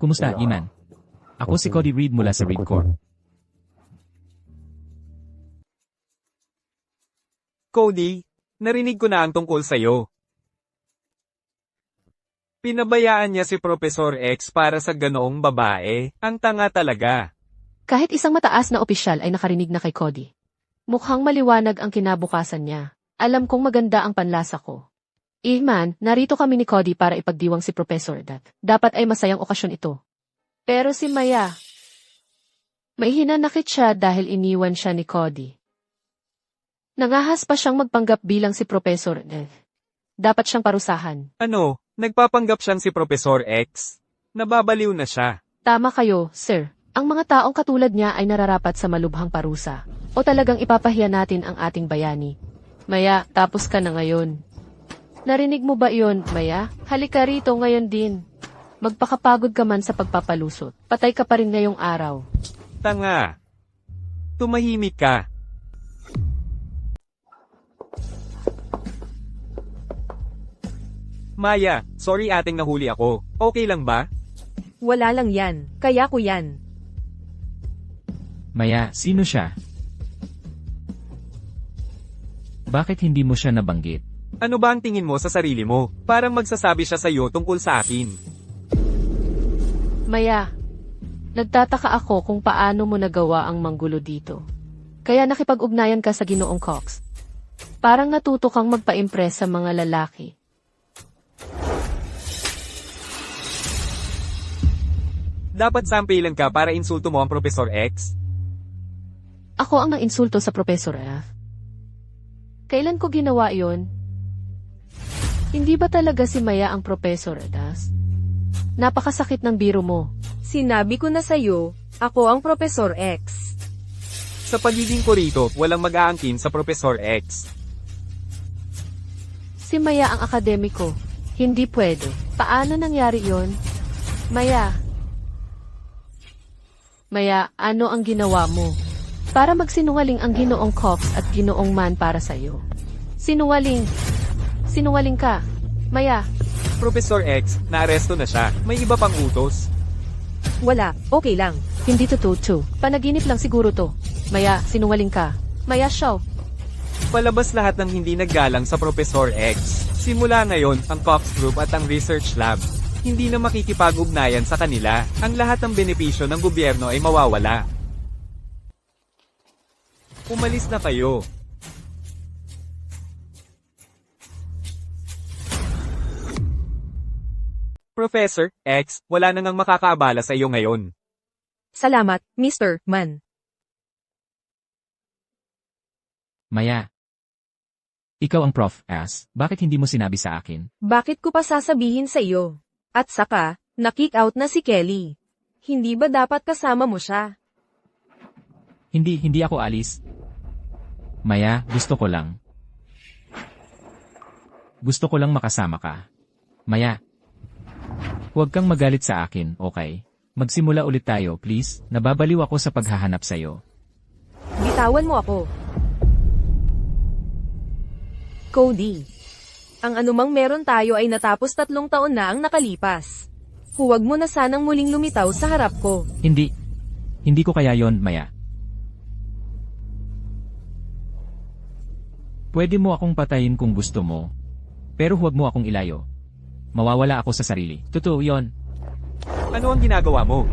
Kumusta, Iman? Ako si Cody Reed mula sa Reed Corp. Cody, narinig ko na ang tungkol sa'yo. Pinabayaan niya si Professor X para sa ganoong babae. Ang tanga talaga. Kahit isang mataas na opisyal ay nakarinig na kay Cody. Mukhang maliwanag ang kinabukasan niya. Alam kong maganda ang panlasa ko. Iman, narito kami ni Cody para ipagdiwang si Professor Dat. Dapat ay masayang okasyon ito. Pero si Maya, may hinanakit siya dahil iniwan siya ni Cody. Nangahas pa siyang magpanggap bilang si Professor Dat. Dapat siyang parusahan. Ano, nagpapanggap siyang si Professor X? Nababaliw na siya. Tama kayo, sir. Ang mga taong katulad niya ay nararapat sa malubhang parusa. O talagang ipapahiya natin ang ating bayani. Maya, tapos ka na ngayon. Narinig mo ba iyon, Maya? Halika rito ngayon din. Magpakapagod ka man sa pagpapalusot. Patay ka pa rin ngayong araw. Tanga. Tumahimik ka. Maya, sorry ating nahuli ako. Okay lang ba? Wala lang yan. Kaya ko yan. Maya, sino siya? Bakit hindi mo siya nabanggit? Ano ba ang tingin mo sa sarili mo? Parang magsasabi siya sa'yo tungkol sa akin. Maya, nagtataka ako kung paano mo nagawa ang manggulo dito. Kaya nakipag-ugnayan ka sa Ginoong Cox. Parang natuto kang magpa-impress sa mga lalaki. Dapat sampilan ka para insulto mo ang Professor X? Ako ang nainsulto sa Professor F. Kailan ko ginawa yon? Hindi ba talaga si Maya ang Professor Das? Napakasakit ng biro mo. Sinabi ko na sa'yo, ako ang Professor X. Sa pagiging ko rito, walang mag-aangkin sa Professor X. Si Maya ang akademiko. Hindi pwede. Paano nangyari yon? Maya, ano ang ginawa mo? Para magsinungaling ang Ginoong Cox at Ginoong Man para sa'yo. Sinungaling. Sinungaling ka. Maya, Professor X, naaresto na siya. May iba pang utos. Wala, okay lang. hindi totoo. Panaginip lang siguro to. Maya, sinungaling ka. Maya, show. Palabas lahat ng hindi naggalang sa Professor X. Simula ngayon, ang Cox Group at ang Research Lab. Hindi na makikipag-ugnayan sa kanila. Ang lahat ng benepisyo ng gobyerno ay mawawala. Umalis na kayo. Professor X, wala na ngang makakaabala sa iyo ngayon. Salamat, Mr. Man. Maya. Ikaw ang Prof. S. Bakit hindi mo sinabi sa akin? Bakit ko pa sasabihin sa iyo? At saka, na-kick out na si Kelly. Hindi ba dapat kasama mo siya? Hindi ako alis. Maya, gusto ko lang. Gusto ko lang makasama ka. Maya. Huwag kang magalit sa akin, okay? Magsimula ulit tayo, please. Nababaliw ako sa paghahanap sa'yo. Bitawan mo ako. Cody. Ang anumang meron tayo ay natapos 3 taon na ang nakalipas. Huwag mo na sanang muling lumitaw sa harap ko. Hindi. Hindi ko kaya yon, Maya. Pwede mo akong patayin kung gusto mo. Pero huwag mo akong ilayo. Mawawala ako sa sarili. Totoo yon. Ano ang ginagawa mo?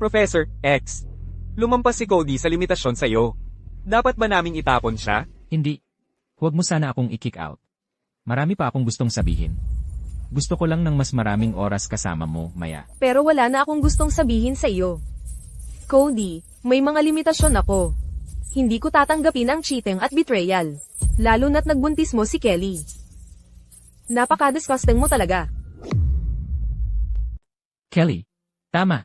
Professor X, lumampas si Cody sa limitasyon sa'yo. Dapat ba naming itapon siya? Hindi. Huwag mo sana akong i-kick out. Marami pa akong gustong sabihin. Gusto ko lang ng mas maraming oras kasama mo, Maya. Pero wala na akong gustong sabihin sa iyo. Cody, may mga limitasyon ako. Hindi ko tatanggapin ang cheating at betrayal. Lalo na't nagbuntis mo si Kelly. Napaka-disgusting mo talaga. Kelly, tama.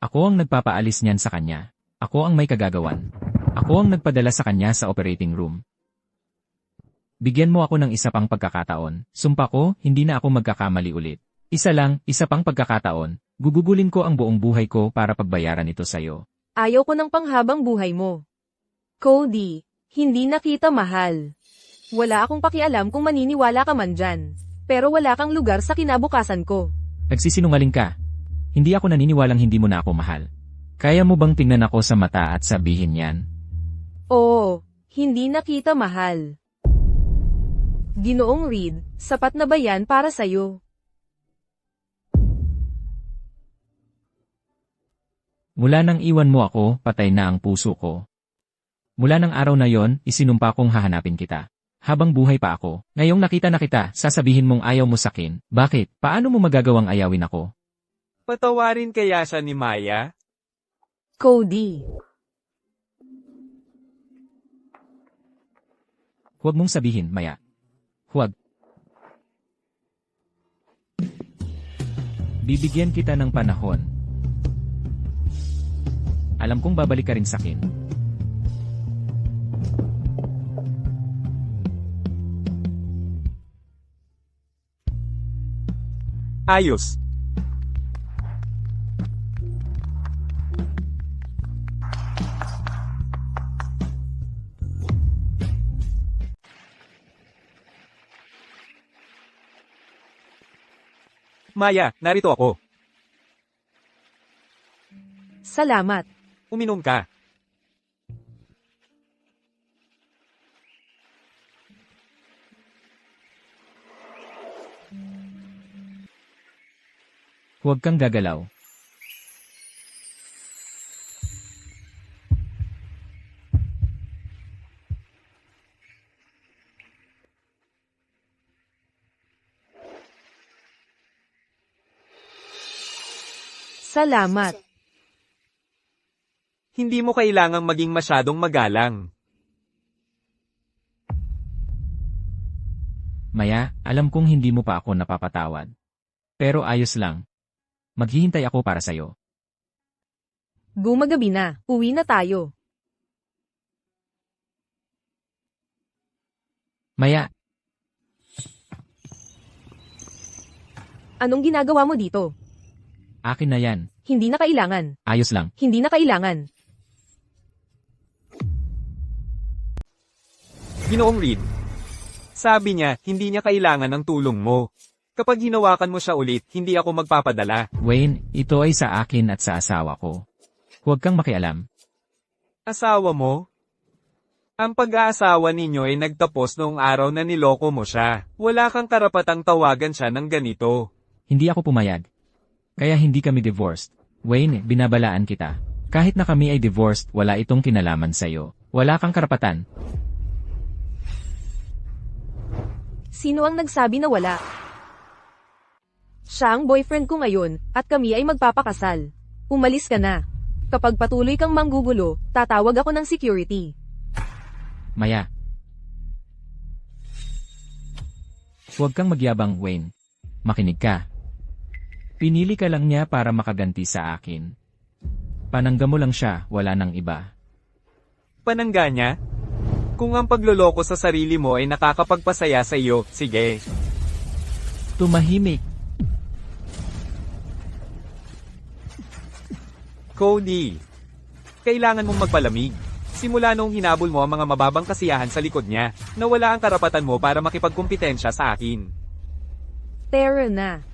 Ako ang nagpapaalis niyan sa kanya. Ako ang may kagagawan. Ako ang nagpadala sa kanya sa operating room. Bigyan mo ako ng isa pang pagkakataon. Sumpa ko, hindi na ako magkakamali ulit. Isa pang pagkakataon. Gugugulin ko ang buong buhay ko para pagbayaran ito sa'yo. Ayaw ko ng panghabang buhay mo. Cody, hindi na kita mahal. Wala akong pakialam kung maniniwala ka man dyan. Pero wala kang lugar sa kinabukasan ko. Nagsisinungaling ka. Hindi ako naniniwalang hindi mo na ako mahal. Kaya mo bang tingnan ako sa mata at sabihin yan? Oo, hindi na kita mahal. Ginoong Reed, sapat na ba yan para sa'yo? Mula nang iwan mo ako, patay na ang puso ko. Mula ng araw na yon, isinumpa kong hahanapin kita. Habang buhay pa ako. Ngayong nakita na kita, sasabihin mong ayaw mo sakin. Bakit? Paano mo magagawang ayawin ako? Patawarin kaya siya ni Maya? Cody. Huwag mong sabihin, Maya. Huwag. Bibigyan kita ng panahon. Alam kong babalik ka rin sakin. Ayos. Maya, narito ako. Salamat. Uminom ka. Huwag kang gagalaw. Salamat. Hindi mo kailangang maging masyadong magalang. Maya, alam kong hindi mo pa ako napapatawad. Pero ayos lang. Maghihintay ako para sa'yo. Gumagabi na, uwi na tayo. Maya, Anong ginagawa mo dito? akin na yan. Hindi na kailangan. Ayos lang. Hindi na kailangan. Ginoong Reed. Sabi niya, hindi niya kailangan ng tulong mo. Kapag hinawakan mo siya ulit, hindi ako magpapadala. Wayne, ito ay sa akin at sa asawa ko. Huwag kang makialam. Asawa mo? Ang pag-aasawa ninyo ay nagtapos noong araw na niloko mo siya. Wala kang karapatang tawagan siya ng ganito. Hindi ako pumayag. Kaya hindi kami divorced. Wayne, binabalaan kita. Kahit na kami ay divorced, wala itong kinalaman sa'yo. Wala kang karapatan. Sino ang nagsabi na wala? Siya ang boyfriend ko ngayon, at kami ay magpapakasal. Umalis ka na. Kapag patuloy kang manggugulo, tatawag ako ng security. Maya. Huwag kang magyabang, Wayne. Makinig ka. Pinili ka lang niya para makaganti sa akin. Panangga mo lang siya, wala nang iba. Panangga niya? Kung ang pagloloko sa sarili mo ay nakakapagpasaya sa iyo, sige. Tumahimik. Cody. Kailangan mong magpalamig. Simula nung hinabol mo ang mga mababang kasiyahan sa likod niya, nawala ang karapatan mo para makipagkumpetensya sa akin. Tara na.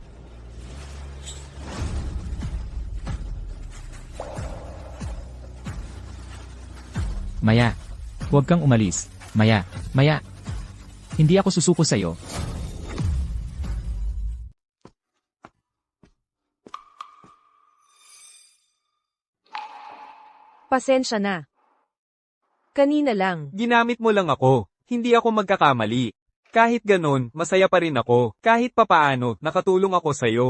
Maya. Huwag kang umalis. Maya. Maya. Hindi ako susuko sa'yo. Pasensya na. Kanina lang. Ginamit mo lang ako. Hindi ako magkakamali. Kahit ganon, masaya pa rin ako. Kahit papaano, nakatulong ako sa'yo.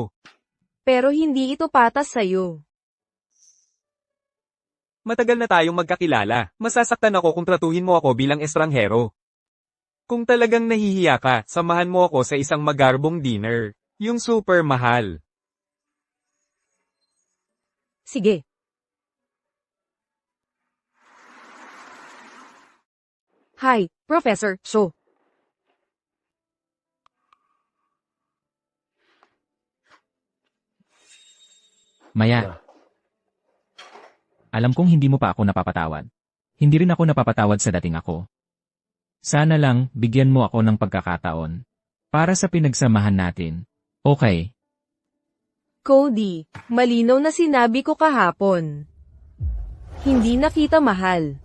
Pero hindi ito patas sa'yo. Matagal na tayong magkakilala. Masasaktan ako kung tratuhin mo ako bilang estranghero. Kung talagang nahihiya ka, samahan mo ako sa isang magarbong dinner. Yung super mahal. Sige. Hi, Professor Cho. Maya. Alam kong hindi mo pa ako napapatawad. Hindi rin ako napapatawad sa dating ako. Sana lang, bigyan mo ako ng pagkakataon. Para sa pinagsamahan natin. Okay. Cody, malinaw na sinabi ko kahapon. Hindi na kita mahal.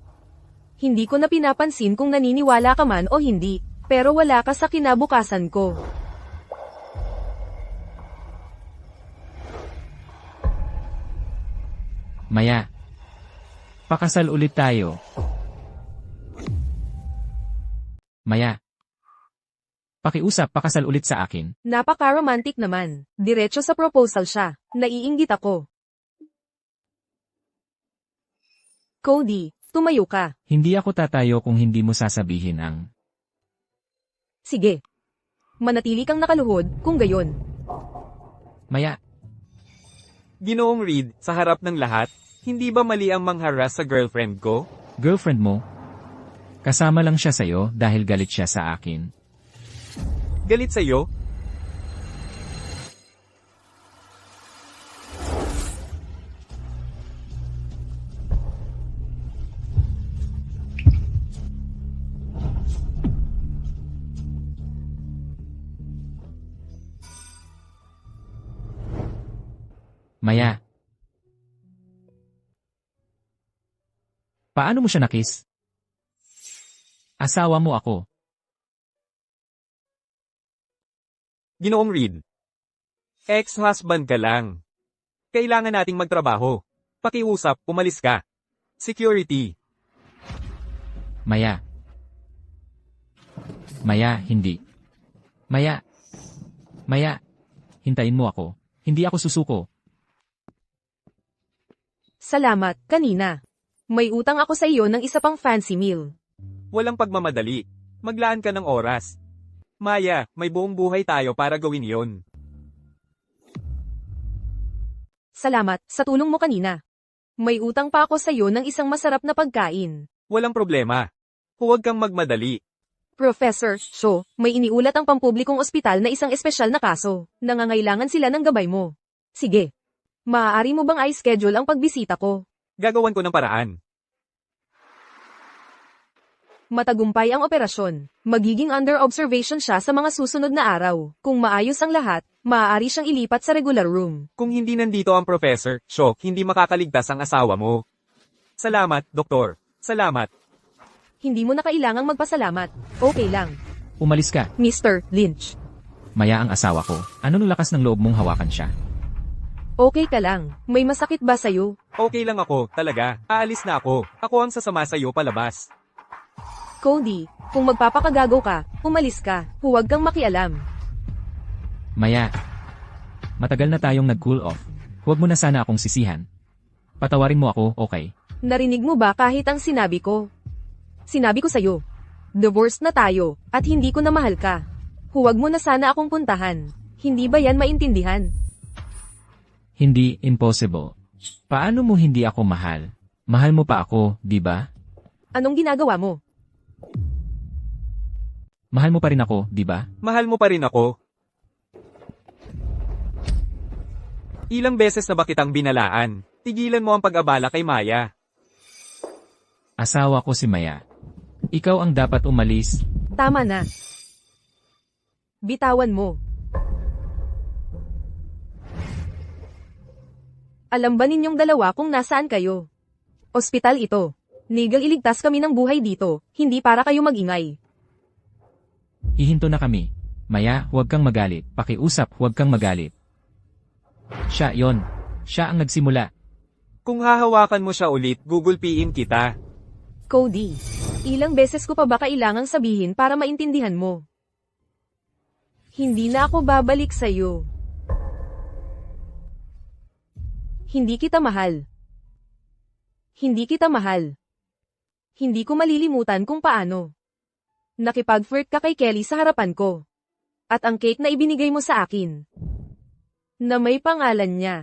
Hindi ko na pinapansin kung naniniwala ka man o hindi, pero wala ka sa kinabukasan ko. Maya. Pakasal ulit tayo. Maya. Pakiusap, pakasal ulit sa akin. Napaka-romantic naman. Diretso sa proposal siya. Naiinggit ako. Cody, tumayo ka. Hindi ako tatayo kung hindi mo sasabihin ang... Sige. Manatili kang nakaluhod, kung gayon. Maya. Ginoong Reed, sa harap ng lahat, hindi ba mali ang mangharas sa girlfriend ko? Girlfriend mo? Kasama lang siya sa'yo dahil galit siya sa akin. Galit sa'yo? Maya. Paano mo siya nakis? Asawa mo ako. Ginoong Reed. Ex-husband ka lang. Kailangan nating magtrabaho. Pakiusap, umalis ka. Security. Maya. Maya, hindi. Maya. Maya. Hintayin mo ako. Hindi ako susuko. Salamat, kanina. May utang ako sa iyo ng isa pang fancy meal. Walang pagmamadali. Maglaan ka ng oras. Maya, may buong buhay tayo para gawin yon. Salamat sa tulong mo kanina. May utang pa ako sa iyo ng isang masarap na pagkain. Walang problema. Huwag kang magmadali. Professor Cho, may iniulat ang pampublikong ospital na isang espesyal na kaso. Nangangailangan sila ng gabay mo. Sige. Maaari mo bang i-schedule ang pagbisita ko? Gagawan ko ng paraan. Matagumpay ang operasyon. Magiging under observation siya sa mga susunod na araw. Kung maayos ang lahat, maaari siyang ilipat sa regular room. Kung hindi nandito ang professor, shock, hindi makakaligtas ang asawa mo. Salamat, doktor. Salamat. Hindi mo na kailangang magpasalamat. Okay lang. Umalis ka. Mr. Lynch. Maya ang asawa ko. Ano lakas ng loob mong hawakan siya? Okay ka lang. May masakit ba sa'yo? Okay lang ako, talaga. Aalis na ako. Ako ang sasama sa'yo palabas. Cody, kung magpapakagago ka, umalis ka. Huwag kang makialam. Maya. Matagal na tayong nag-cool off. Huwag mo na sana akong sisihan. Patawarin mo ako, okay? Narinig mo ba kahit ang sinabi ko? Sinabi ko sa'yo. Divorced na tayo, at hindi ko na mahal ka. Huwag mo na sana akong puntahan. Hindi ba yan maintindihan? Hindi, impossible. Paano mo hindi ako mahal? Mahal mo pa ako, di ba? Anong ginagawa mo? Mahal mo pa rin ako, di ba? Mahal mo pa rin ako. Ilang beses na ba kitang binalaan? Tigilan mo ang pag-abala kay Maya. Asawa ko si Maya. Ikaw ang dapat umalis. Tama na. Bitawan mo. Alam ba ninyong dalawa kung nasaan kayo? Ospital ito. Nigel, iligtas kami ng buhay dito, hindi para kayo magingay. Hihinto na kami. Maya, huwag kang magalit. Pakiusap, huwag kang magalit. Siya yon. Siya ang nagsimula. Kung hahawakan mo siya ulit, gugulpiin kita. Cody, ilang beses ko pa ba kailangang sabihin para maintindihan mo? Hindi na ako babalik sa'yo. Hindi kita mahal. Hindi kita mahal. Hindi ko malilimutan kung paano. Nakipag-flirt ka kay Kelly sa harapan ko. At ang cake na ibinigay mo sa akin. Na may pangalan niya.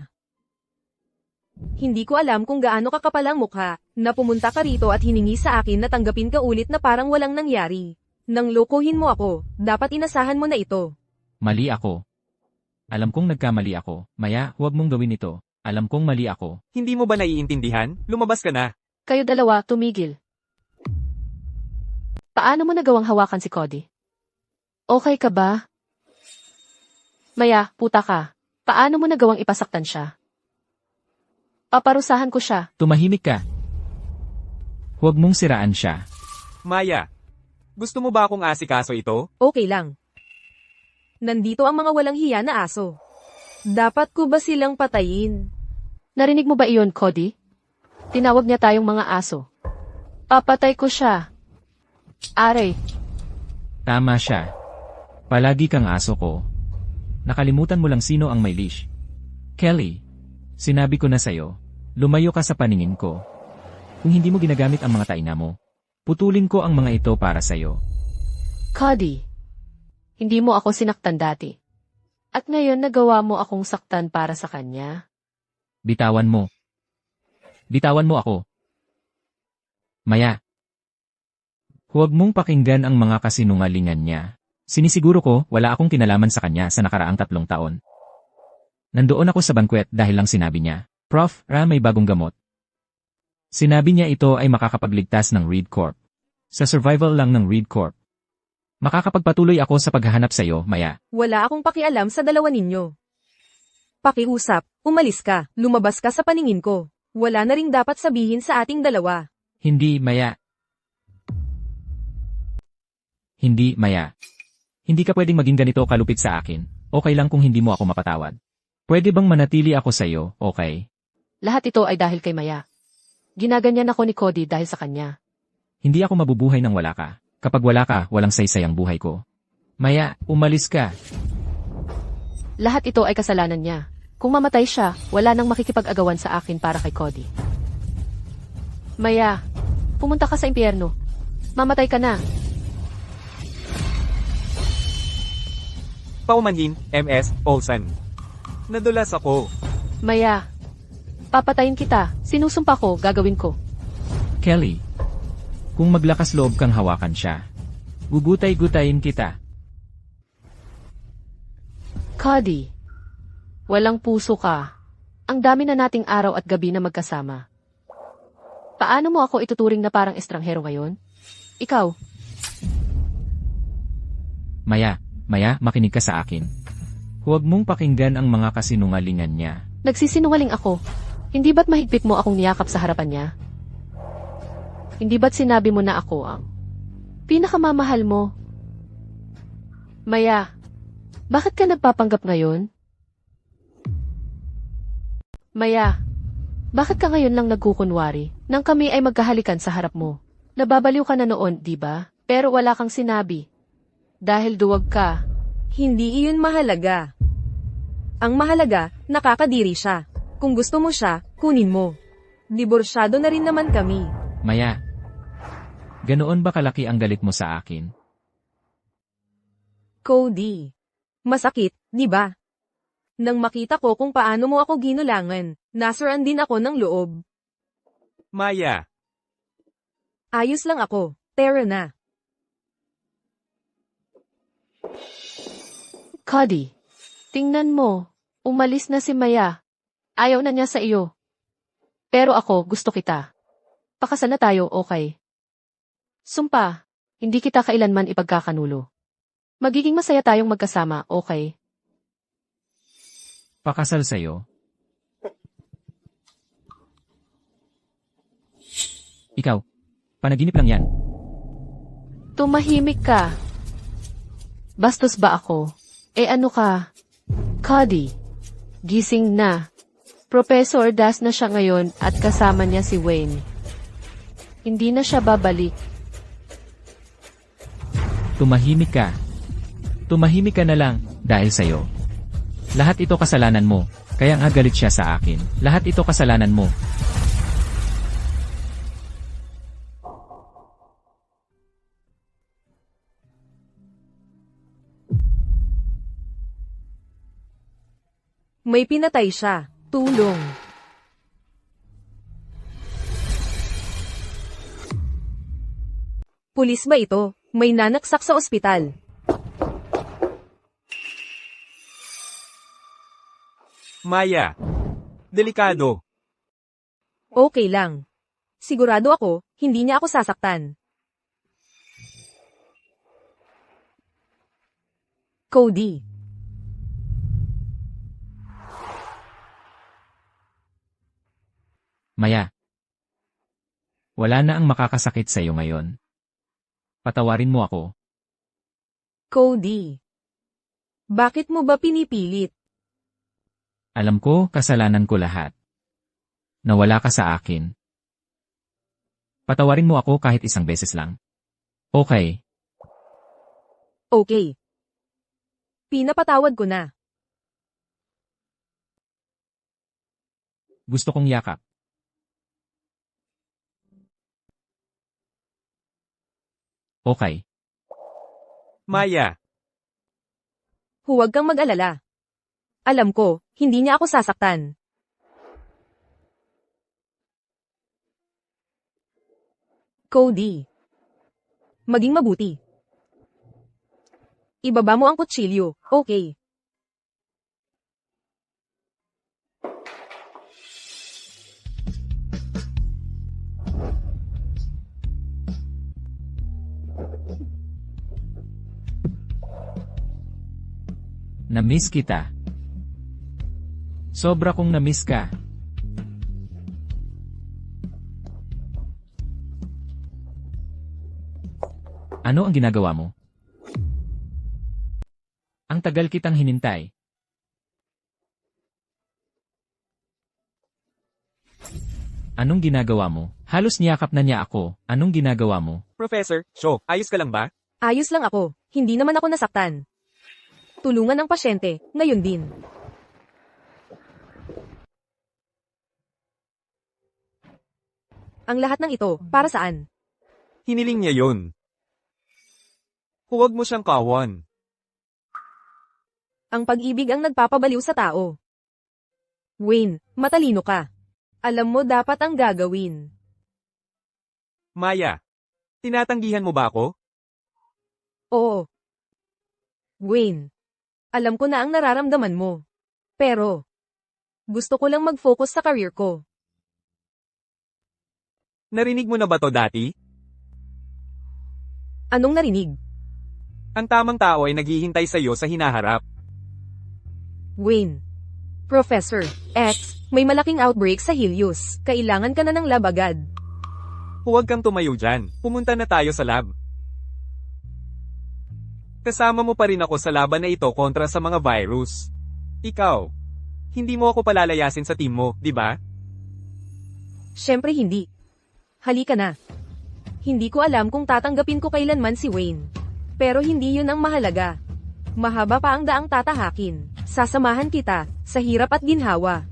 Hindi ko alam kung gaano ka kapal ang mukha, na pumunta ka rito at hiningi sa akin na tanggapin ka ulit na parang walang nangyari. Nang lokohin mo ako, dapat inasahan mo na ito. Mali ako. Alam kong nagkamali ako. Maya, huwag mong gawin ito. Alam kong mali ako. Hindi mo ba naiintindihan? Lumabas ka na. Kayo dalawa, tumigil. Paano mo nagawang hawakan si Cody? Okay ka ba? Maya, puta ka. Paano mo nagawang ipasaktan siya? Paparusahan ko siya. Tumahimik ka. Huwag mong siraan siya. Maya, gusto mo ba akong asikaso ito? Okay lang. Nandito ang mga walang hiya na aso. Dapat ko ba silang patayin? Narinig mo ba iyon, Cody? Tinawag niya tayong mga aso. Papatay ko siya. Are. Tama siya. Palagi kang aso ko. Nakalimutan mo lang sino ang may leash. Kelly, sinabi ko na sa'yo, lumayo ka sa paningin ko. Kung hindi mo ginagamit ang mga taina mo, putulin ko ang mga ito para sa'yo. Cody, hindi mo ako sinaktan dati. At ngayon nagawa mo akong saktan para sa kanya. Bitawan mo. Bitawan mo ako. Maya. Huwag mong pakinggan ang mga kasinungalingan niya. Sinisiguro ko, wala akong kinalaman sa kanya sa nakaraang 3 taon. Nandoon ako sa bankwet dahil lang sinabi niya, Prof, may bagong gamot. Sinabi niya ito ay makakapagligtas ng Reed Corp. Sa survival lang ng Reed Corp. Makakapagpatuloy ako sa paghahanap sa iyo, Maya. Wala akong pakialam sa dalawa ninyo. Pakiusap, umalis ka, lumabas ka sa paningin ko. Wala na ring dapat sabihin sa ating dalawa. Hindi, Maya. Hindi, Maya. Hindi ka pwedeng maging ganito kalupit sa akin. Okay lang kung hindi mo ako mapatawad. Pwede bang manatili ako sa iyo, okay? Lahat ito ay dahil kay Maya. Ginaganyan ako ni Cody dahil sa kanya. Hindi ako mabubuhay nang wala ka. Kapag wala ka, walang saysay ang buhay ko. Maya, umalis ka. Lahat ito ay kasalanan niya. Kung mamatay siya, wala nang makikipag-agawan sa akin para kay Cody. Maya, pumunta ka sa impyerno. Mamatay ka na. Paumanhin, MS, Olsen. Nadulas ako. Maya, papatayin kita. Sinusumpa ko, gagawin ko. Kelly, kung maglakas loob kang hawakan siya, gugutay-gutayin kita. Cody, walang puso ka. Ang dami na nating araw at gabi na magkasama. Paano mo ako ituturing na parang estranghero ngayon? Ikaw, Maya, makinig ka sa akin. Huwag mong pakinggan ang mga kasinungalingan niya. nagsisinungaling ako. Hindi ba't mahigpit mo akong niyakap sa harapan niya? Hindi ba't sinabi mo na ako ang pinakamamahal mo? Maya, bakit ka nagpapanggap ngayon? Maya, bakit ka ngayon lang nagkukunwari nang kami ay magkahalikan sa harap mo? Nababaliw ka na noon, di ba? Pero wala kang sinabi. Dahil duwag ka. Hindi iyon mahalaga. Ang mahalaga, nakakadiri siya. Kung gusto mo siya, kunin mo. Diborsyado na rin naman kami. Maya, ganoon ba kalaki ang galit mo sa akin? Cody. Masakit, di ba? Nang makita ko kung paano mo ako ginulangan, nasiraan din ako ng loob. Maya, Ayos lang ako, tara na. Cody, tingnan mo. Umalis na si Maya. Ayaw na niya sa iyo. Pero ako, gusto kita. Pakasal na tayo, okay? Sumpa, hindi kita kailanman ipagkakanulo. Magiging masaya tayong magkasama, okay? Pakasal sa'yo? Ikaw, panaginip lang yan. Tumahimik ka. Bastos ba ako? Ano ka? Cody, gising na. Professor Das na siya ngayon at kasama niya si Wayne. Hindi na siya babalik. Tumahimik ka. Tumahimik ka na lang, dahil sa'yo. Lahat ito kasalanan mo, kaya nga galit siya sa akin. Lahat ito kasalanan mo. May pinatay siya. Tulong. Pulis ba ito? May nanaksak sa ospital. Maya. Delikado. Okay lang. Sigurado ako, hindi niya ako sasaktan. Cody. Maya. Wala na ang makakasakit sa'yo ngayon. Patawarin mo ako. Cody. Bakit mo ba pinipilit? Alam ko, kasalanan ko lahat. Nawala ka sa akin. Patawarin mo ako kahit isang beses lang. Okay. Okay. Pinapatawad ko na. Gusto kong yakap. Okay. Maya. Huwag kang mag-alala. Alam ko, hindi niya ako sasaktan. Cody. Maging mabuti. Ibaba mo ang kutsilyo, okay? Na-miss kita. Sobra kong na-miss ka. Ano ang ginagawa mo? Ang tagal kitang hinintay. Anong ginagawa mo? Halos niyakap na niya ako. Anong ginagawa mo? Professor, ayos ka lang ba? Ayos lang ako, hindi naman ako nasaktan. Tulungan ang pasyente, ngayon din. Ang lahat ng ito, para saan? Hiniling niya yun. Huwag mo siyang kawan. Ang pag-ibig ang nagpapabaliw sa tao. Wayne, matalino ka. Alam mo dapat ang gagawin. Maya. Tinatanggihan mo ba ako? Oo. Wayne, alam ko na ang nararamdaman mo. Pero, gusto ko lang mag-focus sa career ko. Narinig mo na ba to dati? Anong narinig? Ang tamang tao ay naghihintay sa iyo sa hinaharap. Wayne. Professor X, may malaking outbreak sa Helios. Kailangan ka na ng lab agad. Huwag kang tumayo dyan. Pumunta na tayo sa lab. Kasama mo pa rin ako sa laban na ito kontra sa mga virus. Ikaw, hindi mo ako palalayasin sa team mo, di ba? Siyempre hindi. Halika na. Hindi ko alam kung tatanggapin ko kailanman si Wayne. Pero hindi yun ang mahalaga. Mahaba pa ang daang tatahakin. Sasamahan kita, sa hirap at ginhawa.